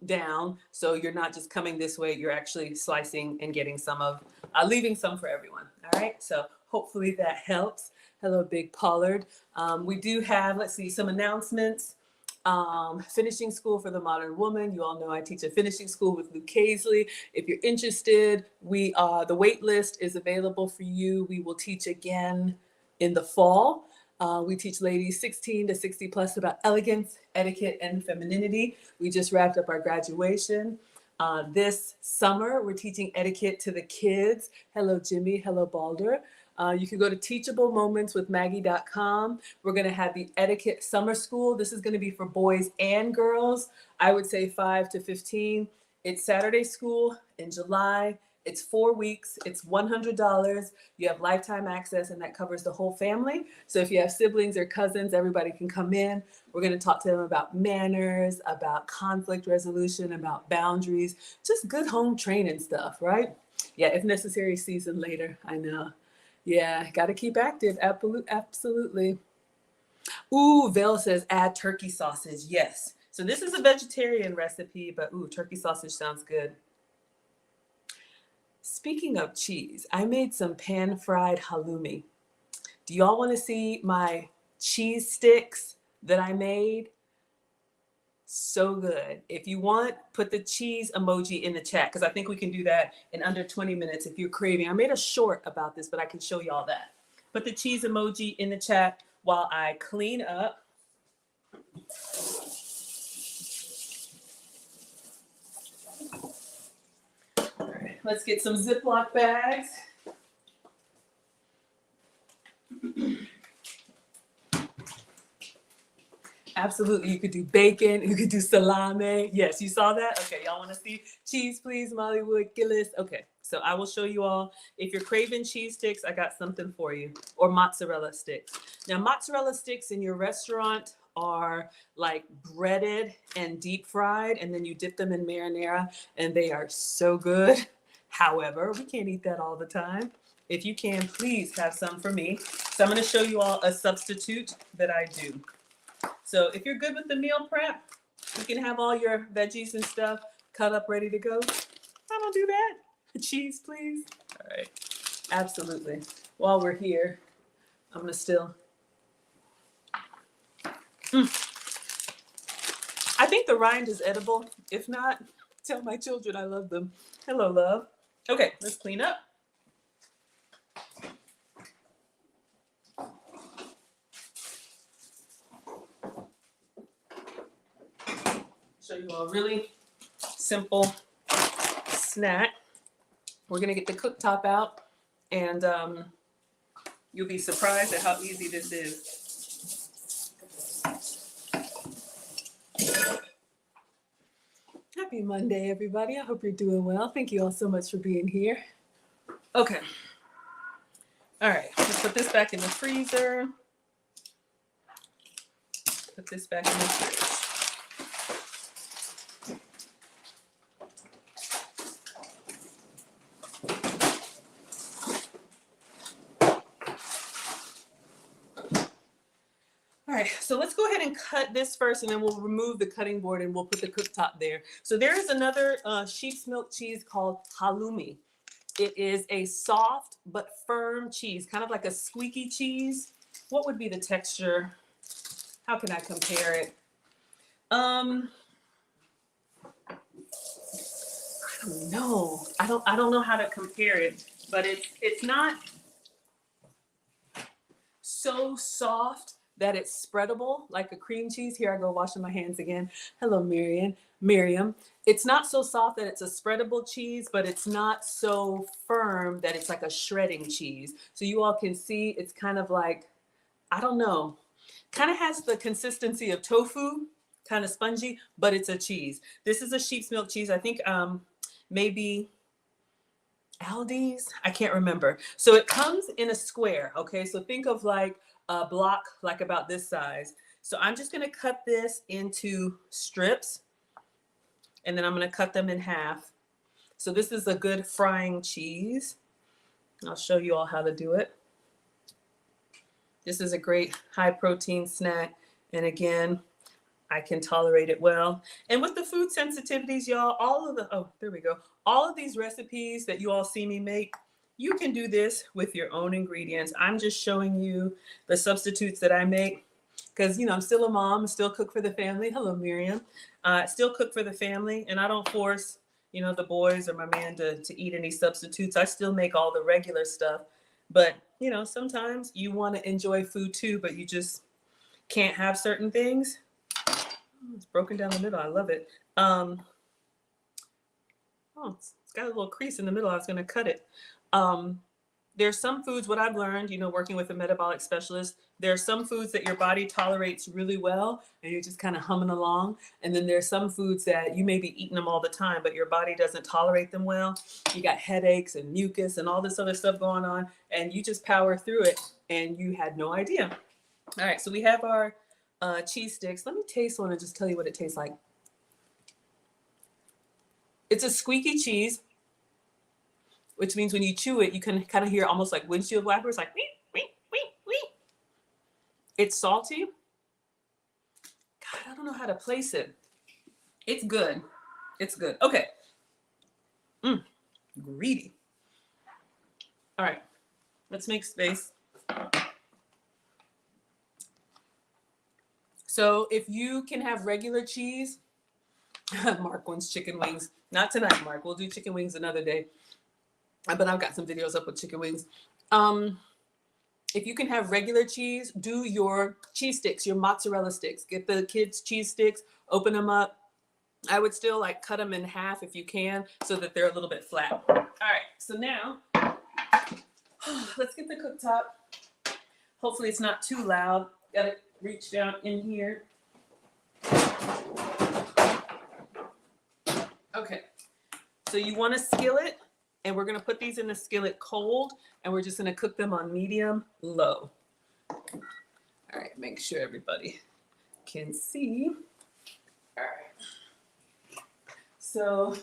down so you're not just coming this way, you're actually slicing and getting some of, leaving some for everyone. All right, so hopefully that helps. Hello, Big Pollard. We do have, let's see, some announcements. Finishing School for the Modern Woman. You all know I teach a finishing school with Luke Casely. If you're interested, the wait list is available for you. We will teach again in the fall. We teach ladies 16 to 60 plus about elegance, etiquette, and femininity. We just wrapped up our graduation. This summer, we're teaching etiquette to the kids. Hello, Jimmy. Hello, Balder. You can go to teachablemomentswithmaggie.com. We're going to have the etiquette summer school. This is going to be for boys and girls. I would say 5 to 15. It's Saturday school in July. It's 4 weeks. It's $100. You have lifetime access, and that covers the whole family. So if you have siblings or cousins, everybody can come in. We're going to talk to them about manners, about conflict resolution, about boundaries, just good home training stuff, right? Yeah, if necessary, season later. I know. Yeah, got to keep active. Absolutely. Ooh, Val says add turkey sausage. Yes. So this is a vegetarian recipe, but ooh, turkey sausage sounds good. Speaking of cheese, I made some pan-fried halloumi. Do y'all want to see my cheese sticks that I made? So good. If you want, put the cheese emoji in the chat because I think we can do that in under 20 minutes if you're craving. I made a short about this, but I can show y'all that. Put the cheese emoji in the chat while I clean up. All right, let's get some Ziploc bags. Absolutely, you could do bacon, you could do salami. Yes, you saw that? Okay, y'all want to see cheese, please, Mollywood, Gillis? Okay, so I will show you all. If you're craving cheese sticks, I got something for you, or mozzarella sticks. Now, mozzarella sticks in your restaurant are like breaded and deep fried, and then you dip them in marinara, and they are so good. However, we can't eat that all the time. If you can, please have some for me. So I'm going to show you all a substitute that I do. So if you're good with the meal prep, you can have all your veggies and stuff cut up, ready to go. I don't do that. Cheese, please. All right. Absolutely. While we're here, I'm going to still. I think the rind is edible. If not, tell my children I love them. Hello, love. Okay, let's clean up. Show you a really simple snack. We're gonna get the cooktop out, and you'll be surprised at how easy this is. Happy Monday, everybody. I hope you're doing well. Thank you all so much for being here. Okay. All right, let's put this back in the freezer. Put this back in the fridge. All All right, so let's go ahead and cut this first, and then we'll remove the cutting board and we'll put the cooktop there. So there is another sheep's milk cheese called halloumi. It is a soft but firm cheese, kind of like a squeaky cheese. What would be the texture? How can I compare it? I don't know. I don't know how to compare it, but it's not so soft that it's spreadable like a cream cheese. Here I go washing my hands again. Hello, Miriam. It's not so soft that it's a spreadable cheese, but it's not so firm that it's like a shredding cheese. So you all can see it's kind of like, I don't know, kind of has the consistency of tofu, kind of spongy, but it's a cheese. This is a sheep's milk cheese. I think maybe Aldi's, I can't remember. So it comes in a square, okay? So think of like a block, like about this size. So I'm just gonna cut this into strips, and then I'm gonna cut them in half. So this is a good frying cheese. I'll show you all how to do it. This is a great high protein snack. And again, I can tolerate it well. And with the food sensitivities, y'all, there we go. All of these recipes that you all see me make, you can do this with your own ingredients. I'm just showing you the substitutes that I make because, I'm still a mom, still cook for the family. Hello, Miriam. Still cook for the family, and I don't force, the boys or my man to eat any substitutes. I still make all the regular stuff. But, sometimes you want to enjoy food too, but you just can't have certain things. It's broken down the middle. I love it. It's got a little crease in the middle. I was going to cut it. There's some foods, what I've learned, working with a metabolic specialist, there are some foods that your body tolerates really well and you're just kind of humming along. And then there's some foods that you may be eating them all the time, but your body doesn't tolerate them well. You got headaches and mucus and all this other stuff going on, and you just power through it and you had no idea. All right, so we have our cheese sticks. Let me taste one and just tell you what it tastes like. It's a squeaky cheese, which means when you chew it, you can kind of hear almost like windshield wipers, like wee, wee, wee, wee. It's salty. God, I don't know how to place it. It's good. It's good. Okay. Greedy. All right. Let's make space. So if you can have regular cheese, Mark wants chicken wings. Not tonight, Mark. We'll do chicken wings another day. But I've got some videos up with chicken wings. If you can have regular cheese, do your cheese sticks, your mozzarella sticks. Get the kids' cheese sticks, open them up. I would still cut them in half if you can so that they're a little bit flat. All right, so now let's get the cooktop. Hopefully it's not too loud. Gotta reach down in here. Okay, so you want a skillet, and we're gonna put these in the skillet cold, and we're just gonna cook them on medium low. All right, make sure everybody can see. All right. So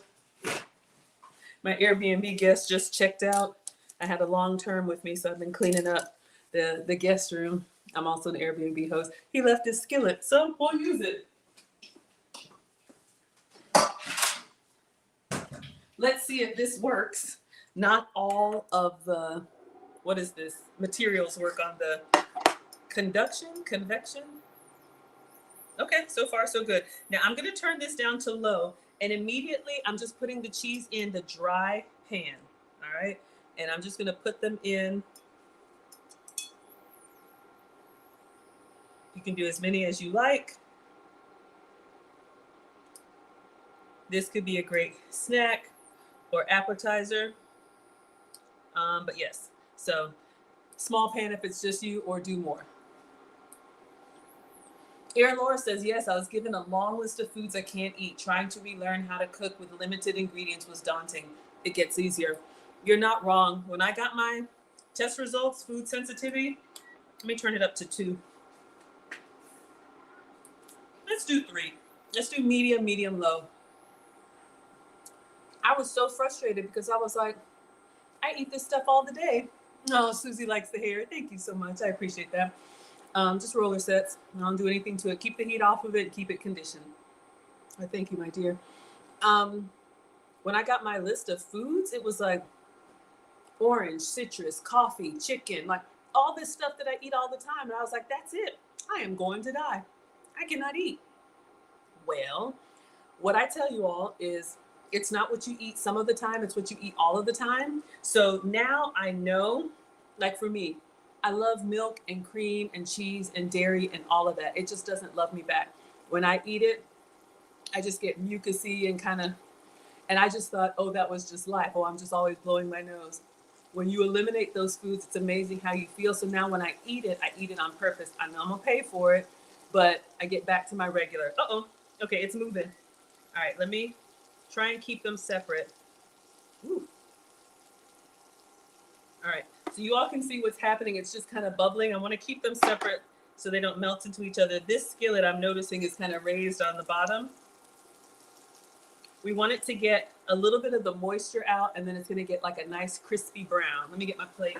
my Airbnb guest just checked out. I had a long term with me, so I've been cleaning up the guest room. I'm also an Airbnb host. He left his skillet, so we'll use it. Let's see if this works. Not all of the, materials work on the convection. Okay, so far so good. Now I'm gonna turn this down to low, and immediately I'm just putting the cheese in the dry pan, all right? And I'm just gonna put them in. You can do as many as you like. This could be a great snack or appetizer. But yes, so small pan if it's just you, or do more. Erin Laura says, yes, I was given a long list of foods I can't eat. Trying to relearn how to cook with limited ingredients was daunting. It gets easier. You're not wrong. When I got my test results, food sensitivity, let me turn it up to 2. Let's do 3. Let's do medium, low. I was so frustrated because I was like, I eat this stuff all the day. Oh, Susie likes the hair. Thank you so much. I appreciate that. Just roller sets. I don't do anything to it. Keep the heat off of it. Keep it conditioned. I thank you, my dear. Um, when I got my list of foods, it was like orange, citrus, coffee, chicken, like all this stuff that I eat all the time. And I was like, that's it. I am going to die. I cannot eat. Well, what I tell you all is it's not what you eat some of the time, it's what you eat all of the time. So now I know, like for me, I love milk and cream and cheese and dairy and all of that. It just doesn't love me back. When I eat it, I just get mucusy and kind of, and I just thought, oh, that was just life. Oh, I'm just always blowing my nose. When you eliminate those foods, it's amazing how you feel. So now when I eat it on purpose. I know I'm gonna pay for it, but I get back to my regular. Uh-oh. Okay, it's moving. All right, let me try and keep them separate. Ooh. All right, so you all can see what's happening. It's just kind of bubbling. I want to keep them separate so they don't melt into each other. This skillet I'm noticing is kind of raised on the bottom. We want it to get a little bit of the moisture out, and then it's going to get like a nice crispy brown. Let me get my plate.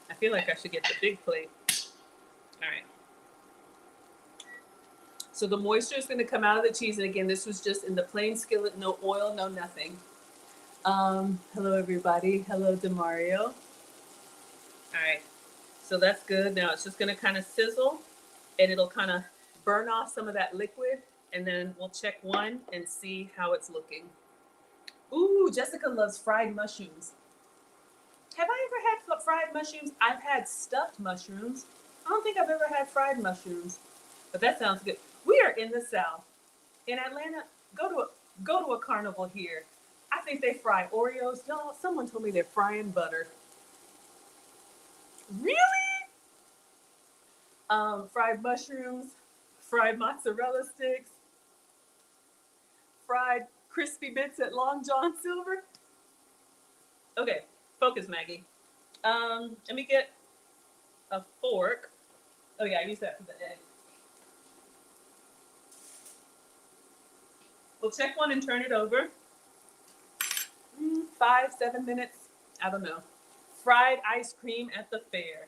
I feel like I should get the big plate. All right. So the moisture is going to come out of the cheese. And again, this was just in the plain skillet, no oil, no nothing. Hello, everybody. Hello, Demario. All right. So that's good. Now it's just going to kind of sizzle, and it'll kind of burn off some of that liquid. And then we'll check one and see how it's looking. Ooh, Jessica loves fried mushrooms. Have I ever had fried mushrooms? I've had stuffed mushrooms. I don't think I've ever had fried mushrooms, but that sounds good. We are in the South. In Atlanta, go to a carnival here. I think they fry Oreos. Y'all, someone told me they're frying butter. Really? Fried mushrooms, fried mozzarella sticks, fried crispy bits at Long John Silver. Okay, focus, Maggie. Let me get a fork. Oh yeah, I use that for the egg. We'll check one and turn it over. 5, 7 minutes. I don't know. Fried ice cream at the fair.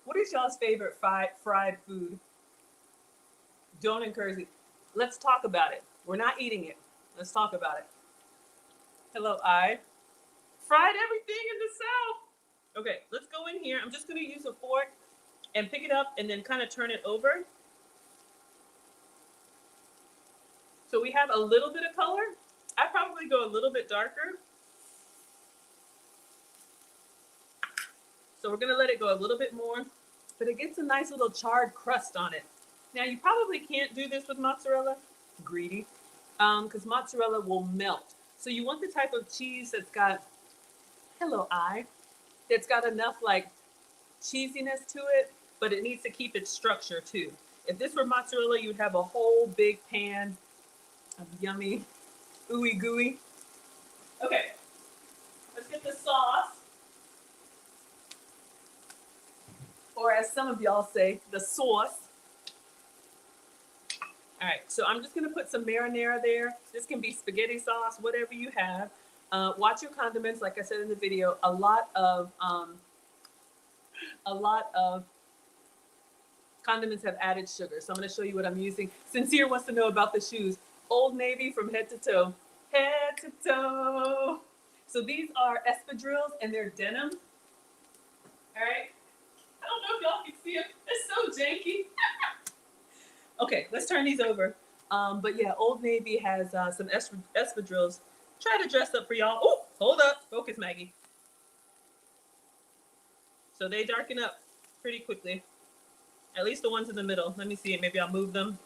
What is y'all's favorite fried food? Don't encourage it. Let's talk about it. We're not eating it. Let's talk about it. Hello, I. Fried everything in the South. Okay, let's go in here. I'm just going to use a fork and pick it up and then kind of turn it over. So we have a little bit of color. I probably go a little bit darker. So we're going to let it go a little bit more, but it gets a nice little charred crust on it. Now you probably can't do this with mozzarella, greedy, because mozzarella will melt. So you want the type of cheese that's got, hello, that's got enough like cheesiness to it, but it needs to keep its structure too. If this were mozzarella, you'd have a whole big pan of yummy, ooey gooey. Okay, let's get the sauce. Or as some of y'all say, the sauce. All right, so I'm just gonna put some marinara there. This can be spaghetti sauce, whatever you have. Watch your condiments, like I said in the video. A lot of condiments have added sugar, so I'm gonna show you what I'm using. Sincere wants to know about the shoes. Old Navy from head to toe. Head to toe. So these are espadrilles and they're denim. All right. I don't know if y'all can see them. It's so janky. Okay, let's turn these over. But yeah, Old Navy has some espadrilles. Try to dress up for y'all. Oh, hold up. Focus, Maggie. So they darken up pretty quickly. At least the ones in the middle. Let me see. Maybe I'll move them.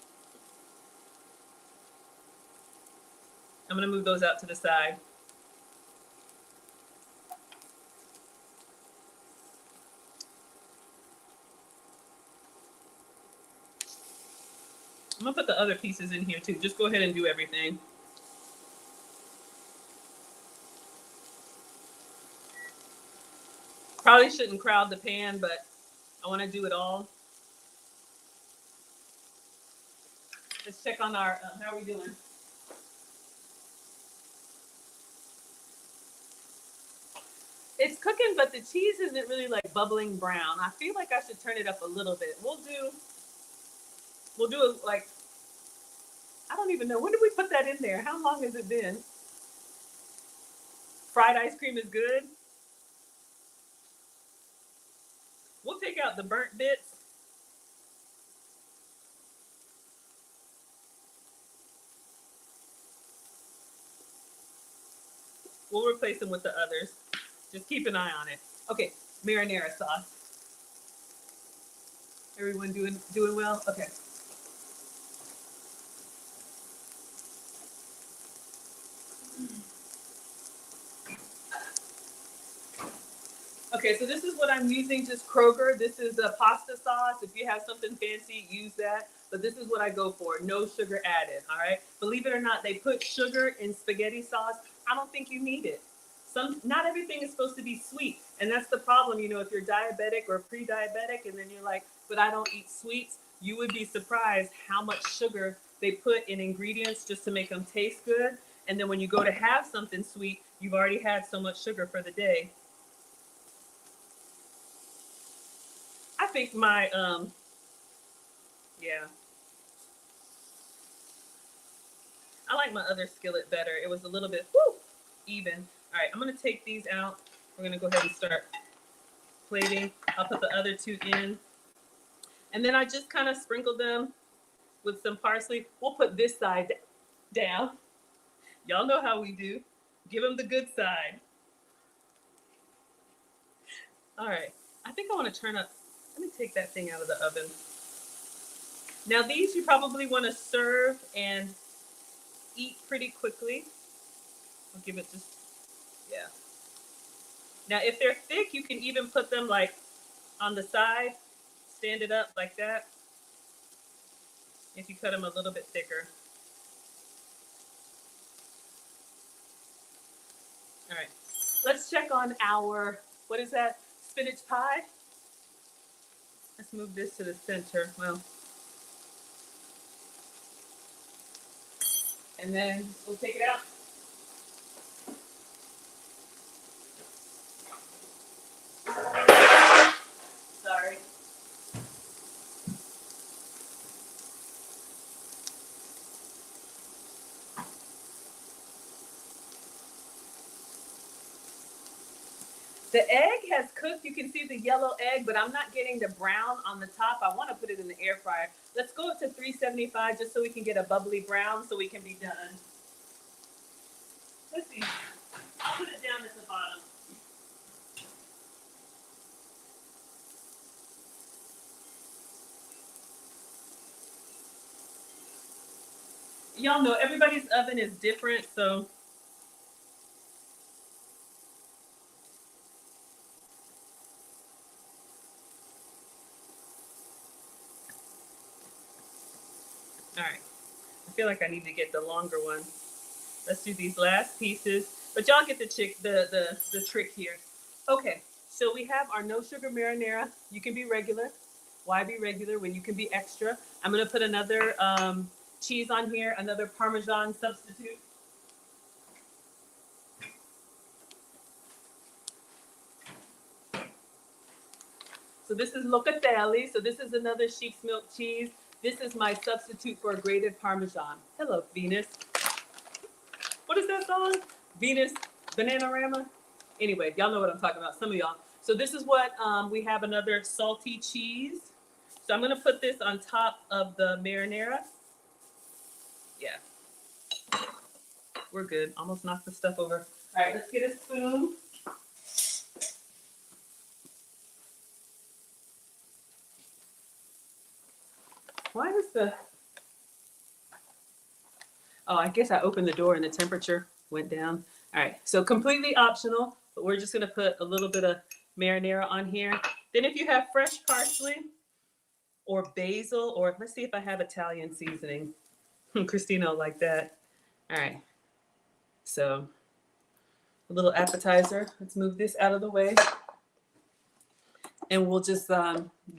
I'm going to move those out to the side. I'm going to put the other pieces in here too. Just go ahead and do everything. Probably shouldn't crowd the pan, but I want to do it all. Let's check on our, how are we doing? It's cooking, but the cheese isn't really like bubbling brown. I feel like I should turn it up a little bit. We'll do it like, I don't even know. When did we put that in there? How long has it been? Fried ice cream is good. We'll take out the burnt bits. We'll replace them with the others. Just keep an eye on it. Okay, marinara sauce. Everyone doing well? Okay. Okay, so this is what I'm using, just Kroger. This is a pasta sauce. If you have something fancy, use that. But this is what I go for, no sugar added, all right? Believe it or not, they put sugar in spaghetti sauce. I don't think you need it. Not everything is supposed to be sweet. And that's the problem, you know, if you're diabetic or pre-diabetic and then you're like, but I don't eat sweets, you would be surprised how much sugar they put in ingredients just to make them taste good. And then when you go to have something sweet, you've already had so much sugar for the day. I think my, yeah. I like my other skillet better. It was a little bit, even. All right, I'm gonna take these out. We're gonna go ahead and start plating. I'll put the other two in. And then I just kind of sprinkle them with some parsley. We'll put this side down. Y'all know how we do. Give them the good side. All right, I think I wanna turn up, let me take that thing out of the oven. Now these you probably wanna serve and eat pretty quickly. I'll give it just, yeah. Now, if they're thick, you can even put them like on the side, stand it up like that. If you cut them a little bit thicker. All right, let's check on our, what is that? Spinach pie. Let's move this to the center. Well, and then we'll take it out. Sorry. The egg has cooked. You can see the yellow egg, but I'm not getting the brown on the top. I want to put it in the air fryer. Let's go up to 375 just so we can get a bubbly brown so we can be done. Let's see. I'll put it down at the bottom. Y'all know everybody's oven is different, so all right. I feel like I need to get the longer one. Let's do these last pieces, but y'all get the trick here. Okay, so we have our no sugar marinara. You can be regular. Why be regular when you can be extra? I'm gonna put another cheese on here, another Parmesan substitute. So this is locatelli. So this is another sheep's milk cheese. This is my substitute for grated Parmesan. Hello, Venus. What is that song? Venus Bananarama? Anyway, y'all know what I'm talking about, some of y'all. So this is what we have, another salty cheese. So I'm gonna put this on top of the marinara. Yeah, we're good. Almost knocked the stuff over. All right, let's get a spoon. Why is the, oh, I guess I opened the door and the temperature went down. All right, so completely optional, but we're just gonna put a little bit of marinara on here. Then if you have fresh parsley or basil, or let's see if I have Italian seasoning. Christina will like that. All right, so a little appetizer. Let's move this out of the way. And we'll just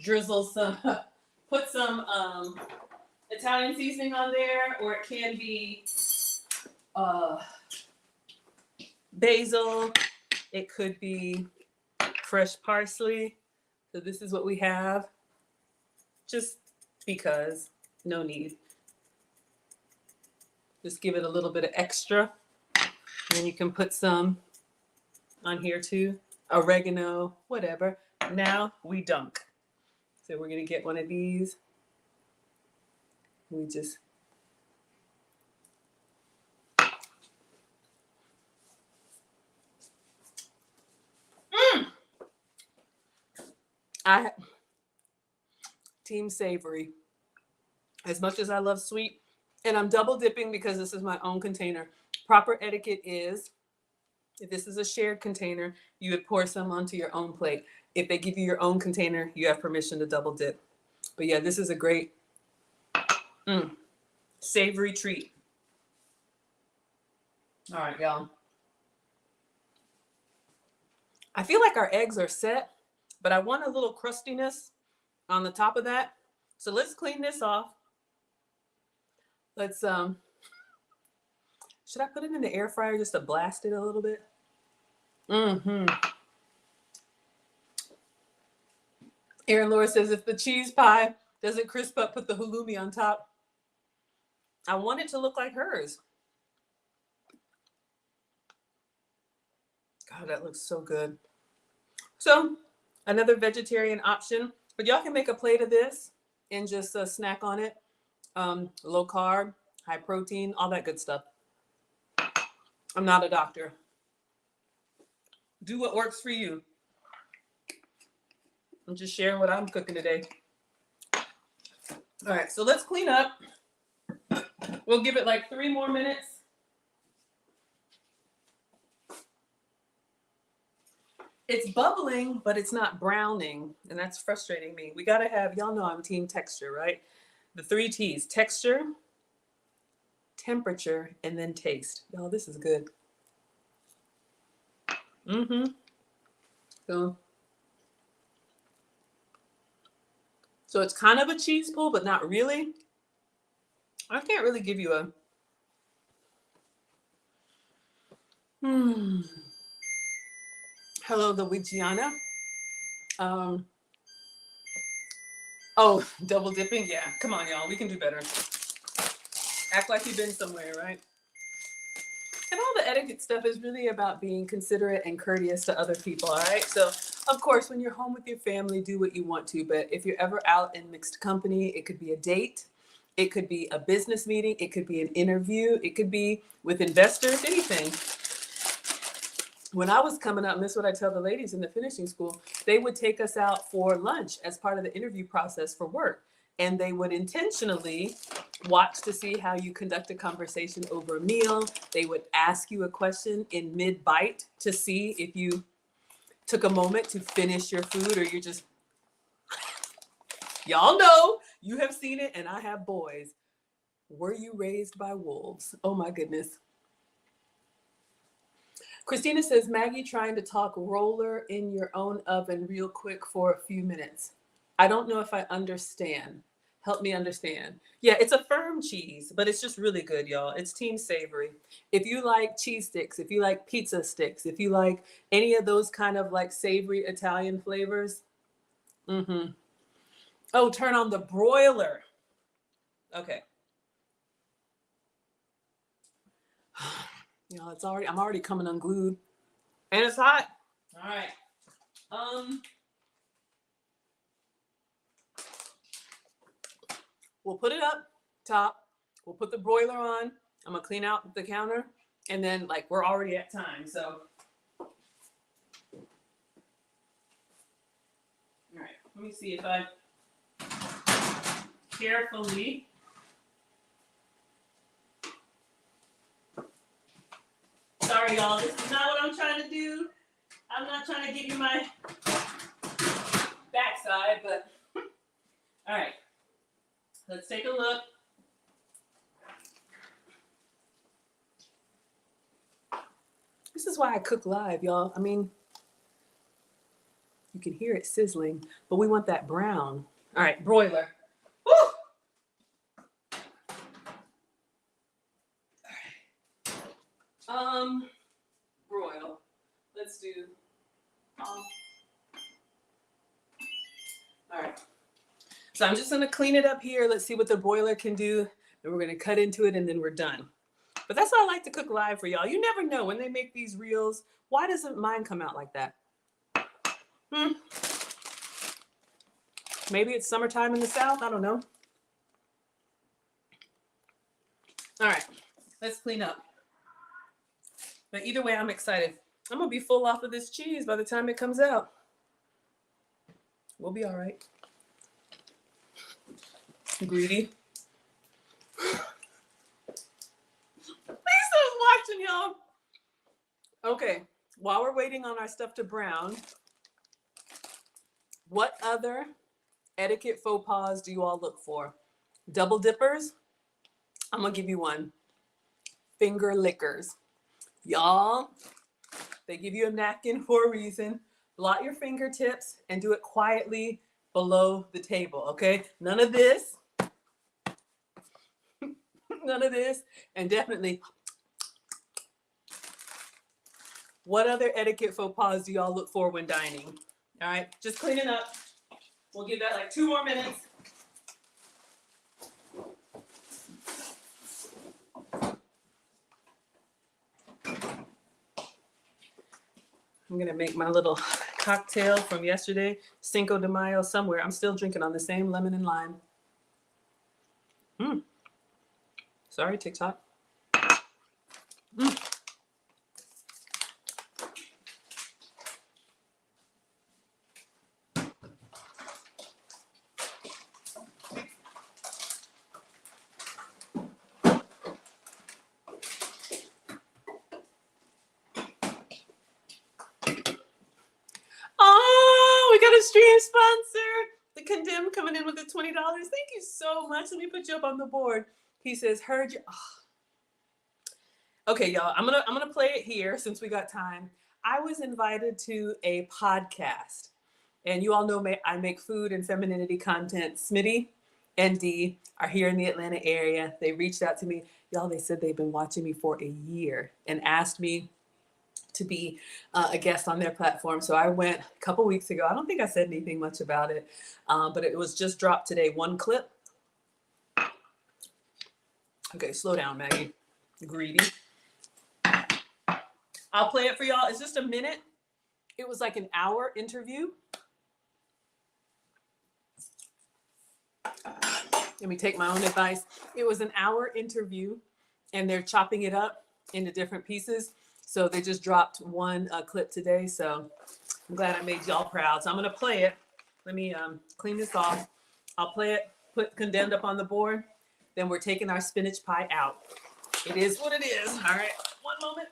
drizzle some, put some Italian seasoning on there, or it can be basil. It could be fresh parsley. So this is what we have. Just because, no need. Just give it a little bit of extra. And you can put some on here too. Oregano, whatever. Now we dunk. So we're gonna get one of these. We just team savory. As much as I love sweet, and I'm double dipping because this is my own container. Proper etiquette is, if this is a shared container, you would pour some onto your own plate. If they give you your own container, you have permission to double dip. But yeah, this is a great savory treat. All right, y'all. I feel like our eggs are set, but I want a little crustiness on the top of that. So let's clean this off. Let's, should I put it in the air fryer just to blast it a little bit? Erin Laura says, if the cheese pie doesn't crisp up, put the halloumi on top. I want it to look like hers. God, that looks so good. So another vegetarian option, but y'all can make a plate of this and just snack on it. Low carb, high protein, all that good stuff. I'm not a doctor. Do what works for you. I'm just sharing what I'm cooking today. All right, so let's clean up. We'll give it like 3 more minutes. It's bubbling, but it's not browning, and that's frustrating me. We gotta have, y'all know I'm team texture, right? The 3 T's: texture, temperature, and then taste. Y'all, this is good. So it's kind of a cheese pull, but not really. I can't really give you a Hello, Luigiana. Oh, double dipping? Yeah, come on, y'all. We can do better. Act like you've been somewhere, right? And all the etiquette stuff is really about being considerate and courteous to other people, all right? So, of course, when you're home with your family, do what you want to. But if you're ever out in mixed company, it could be a date. It could be a business meeting. It could be an interview. It could be with investors, anything. When I was coming up, and this is what I tell the ladies in the finishing school, they would take us out for lunch as part of the interview process for work. And they would intentionally watch to see how you conduct a conversation over a meal. They would ask you a question in mid-bite to see if you took a moment to finish your food or you're just, y'all know, you have seen it and I have boys. Were you raised by wolves? Oh my goodness. Christina says, Maggie trying to talk roller in your own oven real quick for a few minutes. I don't know if I understand. Help me understand. Yeah, it's a firm cheese, but it's just really good, y'all. It's team savory. If you like cheese sticks, if you like pizza sticks, if you like any of those kind of like savory Italian flavors. Oh, turn on the broiler. Okay. You know, I'm already coming unglued. And it's hot. All right. We'll put it up top. We'll put the broiler on. I'm gonna clean out the counter, and then like we're already at time. So, all right. Let me see if I carefully. Sorry, y'all. This is not what I'm trying to do. I'm not trying to give you my backside, but all right. Let's take a look. This is why I cook live, y'all. I mean, you can hear it sizzling, but we want that brown. All right, broiler. Woo! Broil. Let's do. All right. So I'm just gonna clean it up here. Let's see what the broiler can do. And we're gonna cut into it and then we're done. But that's why I like to cook live for y'all. You never know when they make these reels. Why doesn't mine come out like that? Maybe it's summertime in the South. I don't know. All right, let's clean up. But either way, I'm excited. I'm gonna be full off of this cheese by the time it comes out. We'll be all right. Greedy. Lisa's watching, y'all. Okay, while we're waiting on our stuff to brown, what other etiquette faux pas do you all look for? Double dippers? I'm gonna give you one. Finger lickers. Y'all, they give you a napkin for a reason. Blot your fingertips and do it quietly below the table, okay? None of this. None of this. And definitely, what other etiquette faux pas do y'all look for when dining? All right, just cleaning up. We'll give that like 2 more minutes. I'm gonna make my little cocktail from yesterday, Cinco de Mayo somewhere. I'm still drinking on the same lemon and lime. Sorry, TikTok. Oh, we got a stream sponsor. The Condemned coming in with the $20. Thank you so much. Let me put you up on the board. He says, heard you. Oh. Okay, y'all, I'm gonna play it here since we got time. I was invited to a podcast, and you all know I make food and femininity content. Smitty and Dee are here in the Atlanta area. They reached out to me. Y'all, they said they've been watching me for a year and asked me to be a guest on their platform. So I went a couple weeks ago. I don't think I said anything much about it, but it was just dropped today. One clip. Okay, slow down, Maggie. Greedy. I'll play it for y'all. It's just a minute. It was like an hour interview. Let me take my own advice. It was an hour interview, and they're chopping it up into different pieces. So they just dropped one clip today. So I'm glad I made y'all proud. So I'm going to play it. Let me clean this off. I'll play it, put Condemned up on the board. Then we're taking our spinach pie out. It is what it is. All right. One moment.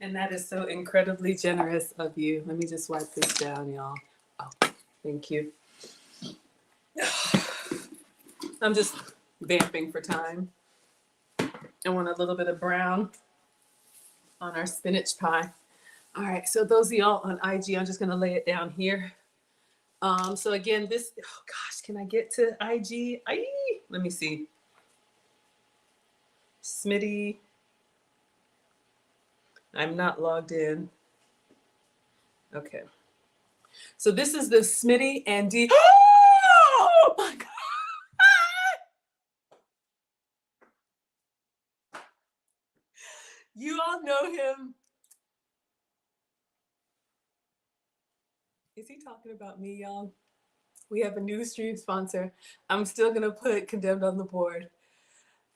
And that is so incredibly generous of you. Let me just wipe this down, y'all. Oh, thank you. I'm just vamping for time. I want a little bit of brown on our spinach pie. All right, so those of y'all on IG, I'm just gonna lay it down here. So again, this, oh gosh, can I get to IG? Let me see. Smitty. I'm not logged in. Okay. So this is the Smitty and D. Oh my God. You all know him. Is he talking about me, y'all? We have a new stream sponsor. I'm still going to put Condemned on the board.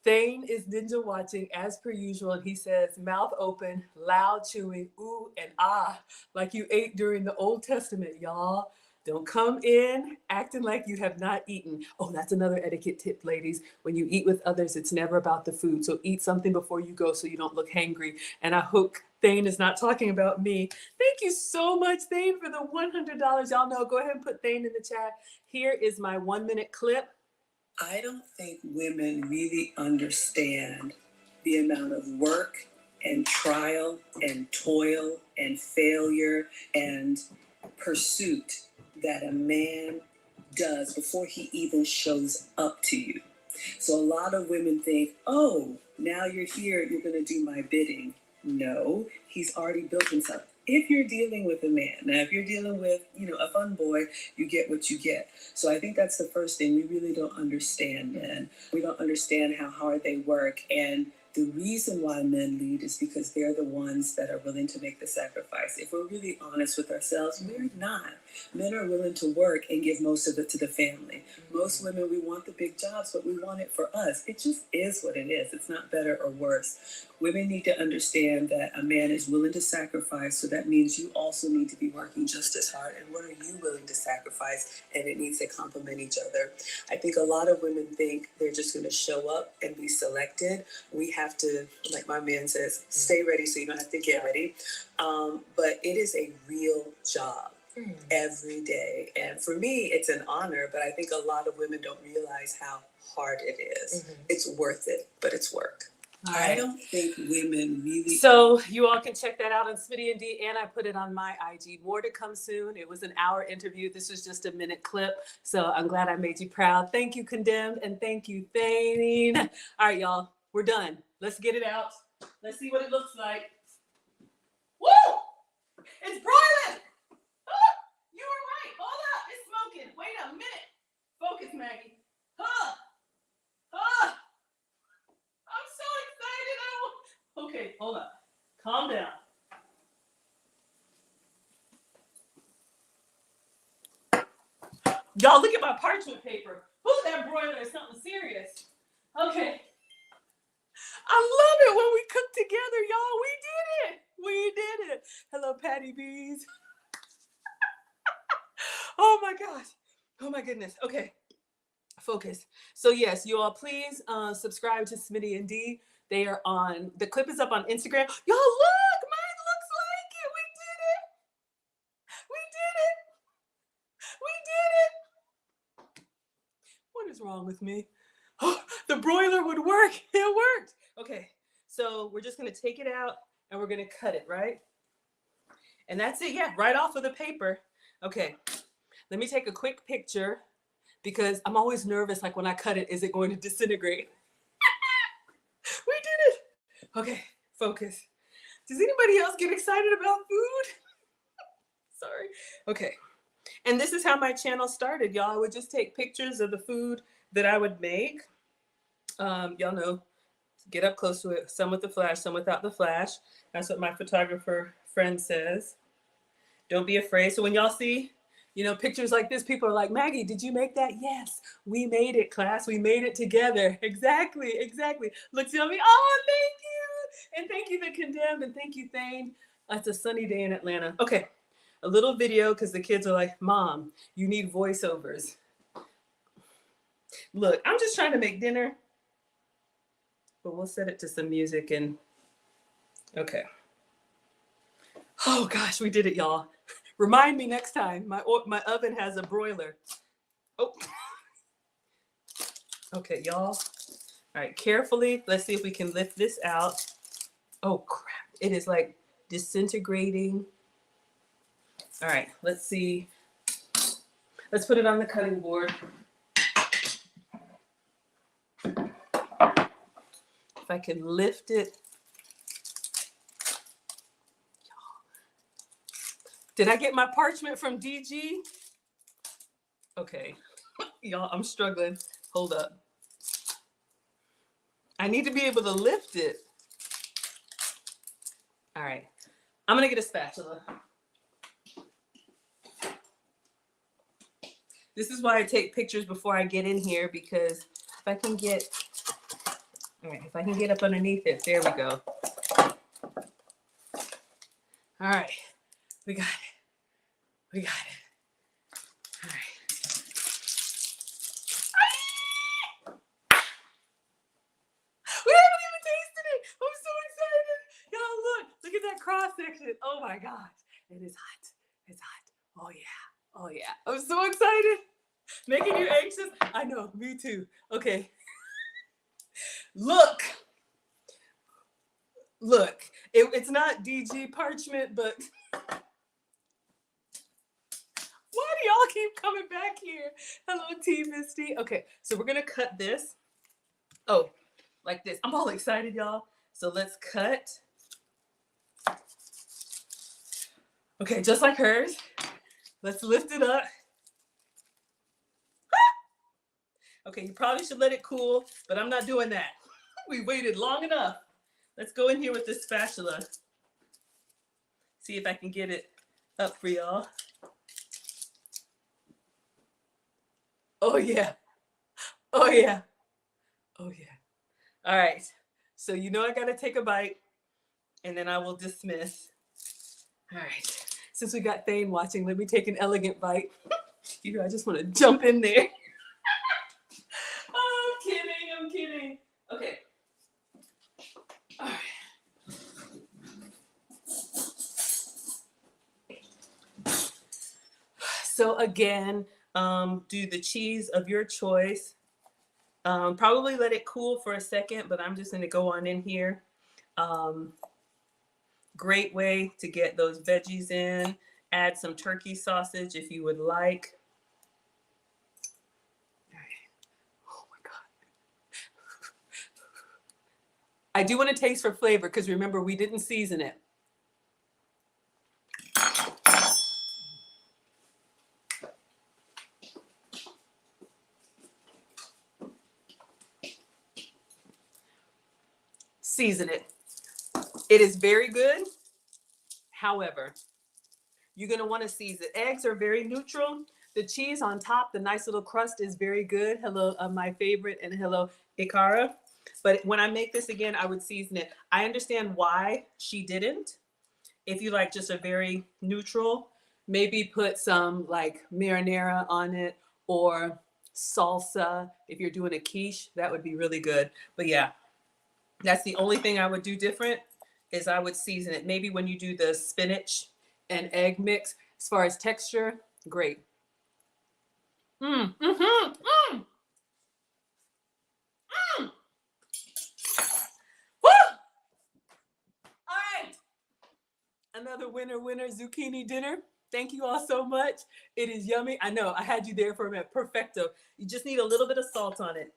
Thane is ninja watching as per usual, and he says, mouth open, loud chewing, ooh and ah, like you ate during the Old Testament, y'all. Don't come in acting like you have not eaten. Oh, that's another etiquette tip, ladies. When you eat with others, it's never about the food. So eat something before you go so you don't look hangry. And I hope Thane is not talking about me. Thank you so much, Thane, for the $100. Y'all know, go ahead and put Thane in the chat. Here is my 1-minute clip. I don't think women really understand the amount of work and trial and toil and failure and pursuit that a man does before he even shows up to you. So a lot of women think, oh, now you're here, you're going to do my bidding. No, he's already built himself. If you're dealing with a man, now if you're dealing with, a fun boy, you get what you get. So I think that's the first thing. We really don't understand men. We don't understand how hard they work. And the reason why men lead is because they're the ones that are willing to make the sacrifice. If we're really honest with ourselves, we're not. Men are willing to work and give most of it to the family. Most women, we want the big jobs, but we want it for us. It just is what it is. It's not better or worse. Women need to understand that a man is willing to sacrifice, so that means you also need to be working just as hard. And what are you willing to sacrifice? And it needs to complement each other. I think a lot of women think they're just going to show up and be selected. We have to, like my man says, stay ready so you don't have to get ready. But it is a real job every day. And for me, it's an honor, but I think a lot of women don't realize how hard it is. It's worth it, but it's work. Right. I don't think women really. So you all can check that out on Smitty and D, and I put it on my IG. More to come soon. It was an hour interview. This was just a minute clip. So I'm glad I made you proud. Thank you, Condemned, and thank you, Thane. All right, y'all, we're done. Let's get it out. Let's see what it looks like. Woo! It's broiling. You were right. Hold up. It's smoking. Wait a minute. Focus, Maggie. I'm so excited. Okay, hold up. Calm down. Y'all, look at my parchment paper. Ooh, that broiler is something serious. Okay. I love it when we cook together, y'all. We did it. We did it. Hello, Patty Bees. Oh my gosh. Oh my goodness. Okay. Focus. So yes, you all please subscribe to Smitty and D. They are on, the clip is up on Instagram. Y'all look, mine looks like it. We did it. We did it. We did it. What is wrong with me? Oh, the broiler would work. It worked. Okay. So we're just going to take it out and we're going to cut it, right? And that's it. Yeah. Right off of the paper. Okay. Let me take a quick picture because I'm always nervous. Like when I cut it, is it going to disintegrate? We did it. Okay, focus. Does anybody else get excited about food? Sorry. Okay. And this is how my channel started, y'all. I would just take pictures of the food that I would make. Y'all know, get up close to it. Some with the flash, some without the flash. That's what my photographer friend says. Don't be afraid. So when y'all see, pictures like this, people are like, Maggie, did you make that? Yes, we made it, class. We made it together. Exactly. Look at me. Oh, thank you. And thank you, The Condemned. And thank you, Thane. It's a sunny day in Atlanta. Okay, a little video because the kids are like, Mom, you need voiceovers. Look, I'm just trying to make dinner. But we'll set it to some music and, okay. Oh, gosh, we did it, y'all. Remind me next time. My oven has a broiler. Oh. Okay, y'all. All right, carefully. Let's see if we can lift this out. Oh, crap. It is like disintegrating. All right, let's see. Let's put it on the cutting board. If I can lift it. Did I get my parchment from DG? Okay. Y'all, I'm struggling. Hold up. I need to be able to lift it. All right. I'm going to get a spatula. This is why I take pictures before I get in here, because if I can get, all right, if I can get up underneath it, there we go. All right. We got it. We got it. All right. We haven't even tasted it. I'm so excited. Y'all look at that cross section. Oh my gosh. It is hot. It's hot. Oh yeah. Oh yeah. I'm so excited. Making you anxious? I know, me too. Okay. Look. Look, it's not DG parchment, but why do y'all keep coming back here? Hello, T Misty. Okay, so we're gonna cut this. Oh, like this. I'm all excited, y'all. So let's cut. Okay, just like hers. Let's lift it up. Okay, you probably should let it cool, but I'm not doing that. We waited long enough. Let's go in here with this spatula. See if I can get it up for y'all. Oh yeah. Oh yeah. Oh yeah. All right. So you know I gotta take a bite and then I will dismiss. All right. Since we got Thane watching, let me take an elegant bite. You know, I just want to jump in there. Oh, I'm kidding. Okay. All right. So again, do the cheese of your choice. Probably let it cool for a second, but I'm just going to go on in here. Great way to get those veggies in. Add some turkey sausage if you would like. Oh my God. I do want to taste for flavor because remember, we didn't season it. Season it. It is very good. However, you're going to want to season. Eggs are very neutral. The cheese on top, the nice little crust is very good. Hello, my favorite, and hello, Ikara. But when I make this again, I would season it. I understand why she didn't. If you like just a very neutral, maybe put some like marinara on it or salsa. If you're doing a quiche, that would be really good. But yeah, that's the only thing I would do different is I would season it. Maybe when you do the spinach and egg mix, as far as texture, great. Mm. Woo! All right. Another winner zucchini dinner. Thank you all so much. It is yummy. I know I had you there for a minute. Perfecto. You just need a little bit of salt on it.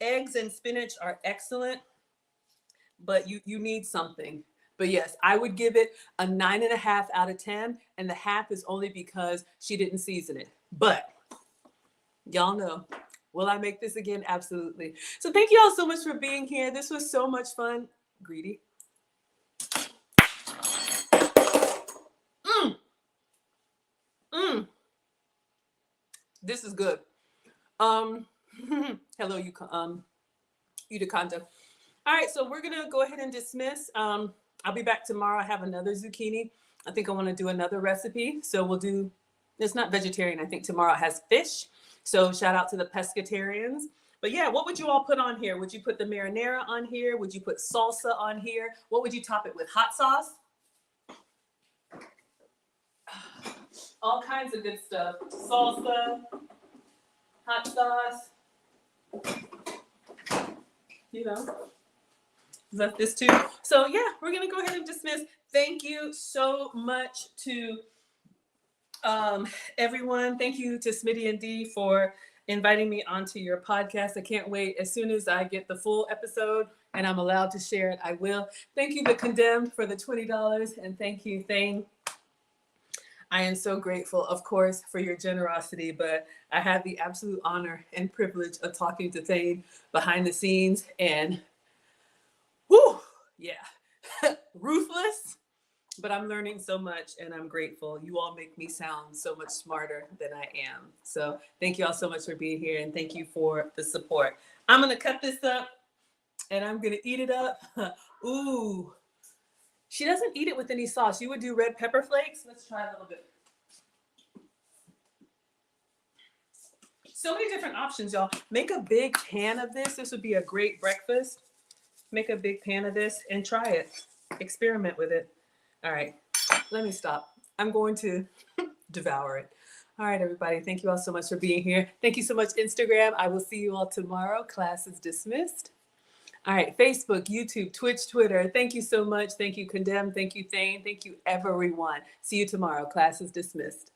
Eggs and spinach are excellent, but you need something. But yes, I would give it a 9.5 out of 10, and the half is only because she didn't season it. But y'all know, will I make this again? Absolutely. So thank you all so much for being here. This was so much fun. Greedy. This is good. Hello, Udakanta. All right, so we're gonna go ahead and dismiss. I'll be back tomorrow. I have another zucchini. I think I want to do another recipe. So we'll do, it's not vegetarian. I think tomorrow has fish. So shout out to the pescatarians. But yeah, what would you all put on here? Would you put the marinara on here? Would you put salsa on here? What would you top it with? Hot sauce? All kinds of good stuff. Salsa, hot sauce, you know. Left this too. So yeah, we're gonna go ahead and dismiss. Thank you so much to everyone. Thank you to Smitty and Dee for inviting me onto your podcast. I can't wait. As soon as I get the full episode and I'm allowed to share it, I will. Thank you to Condemned for the $20, and thank you, Thane. I am so grateful, of course, for your generosity, but I have the absolute honor and privilege of talking to Thane behind the scenes, and whew, yeah, ruthless, but I'm learning so much and I'm grateful. You all make me sound so much smarter than I am. So thank you all so much for being here, and thank you for the support. I'm gonna cut this up and I'm gonna eat it up. Ooh, she doesn't eat it with any sauce. You would do red pepper flakes. Let's try a little bit. So many different options, y'all. Make a big pan of this. This would be a great breakfast. Make a big pan of this and try it. Experiment with it. All right, let me stop. I'm going to devour it. All right, everybody. Thank you all so much for being here. Thank you so much, Instagram. I will see you all tomorrow. Class is dismissed. All right, Facebook, YouTube, Twitch, Twitter. Thank you so much. Thank you, Condemn. Thank you, Thane. Thank you, everyone. See you tomorrow. Class is dismissed.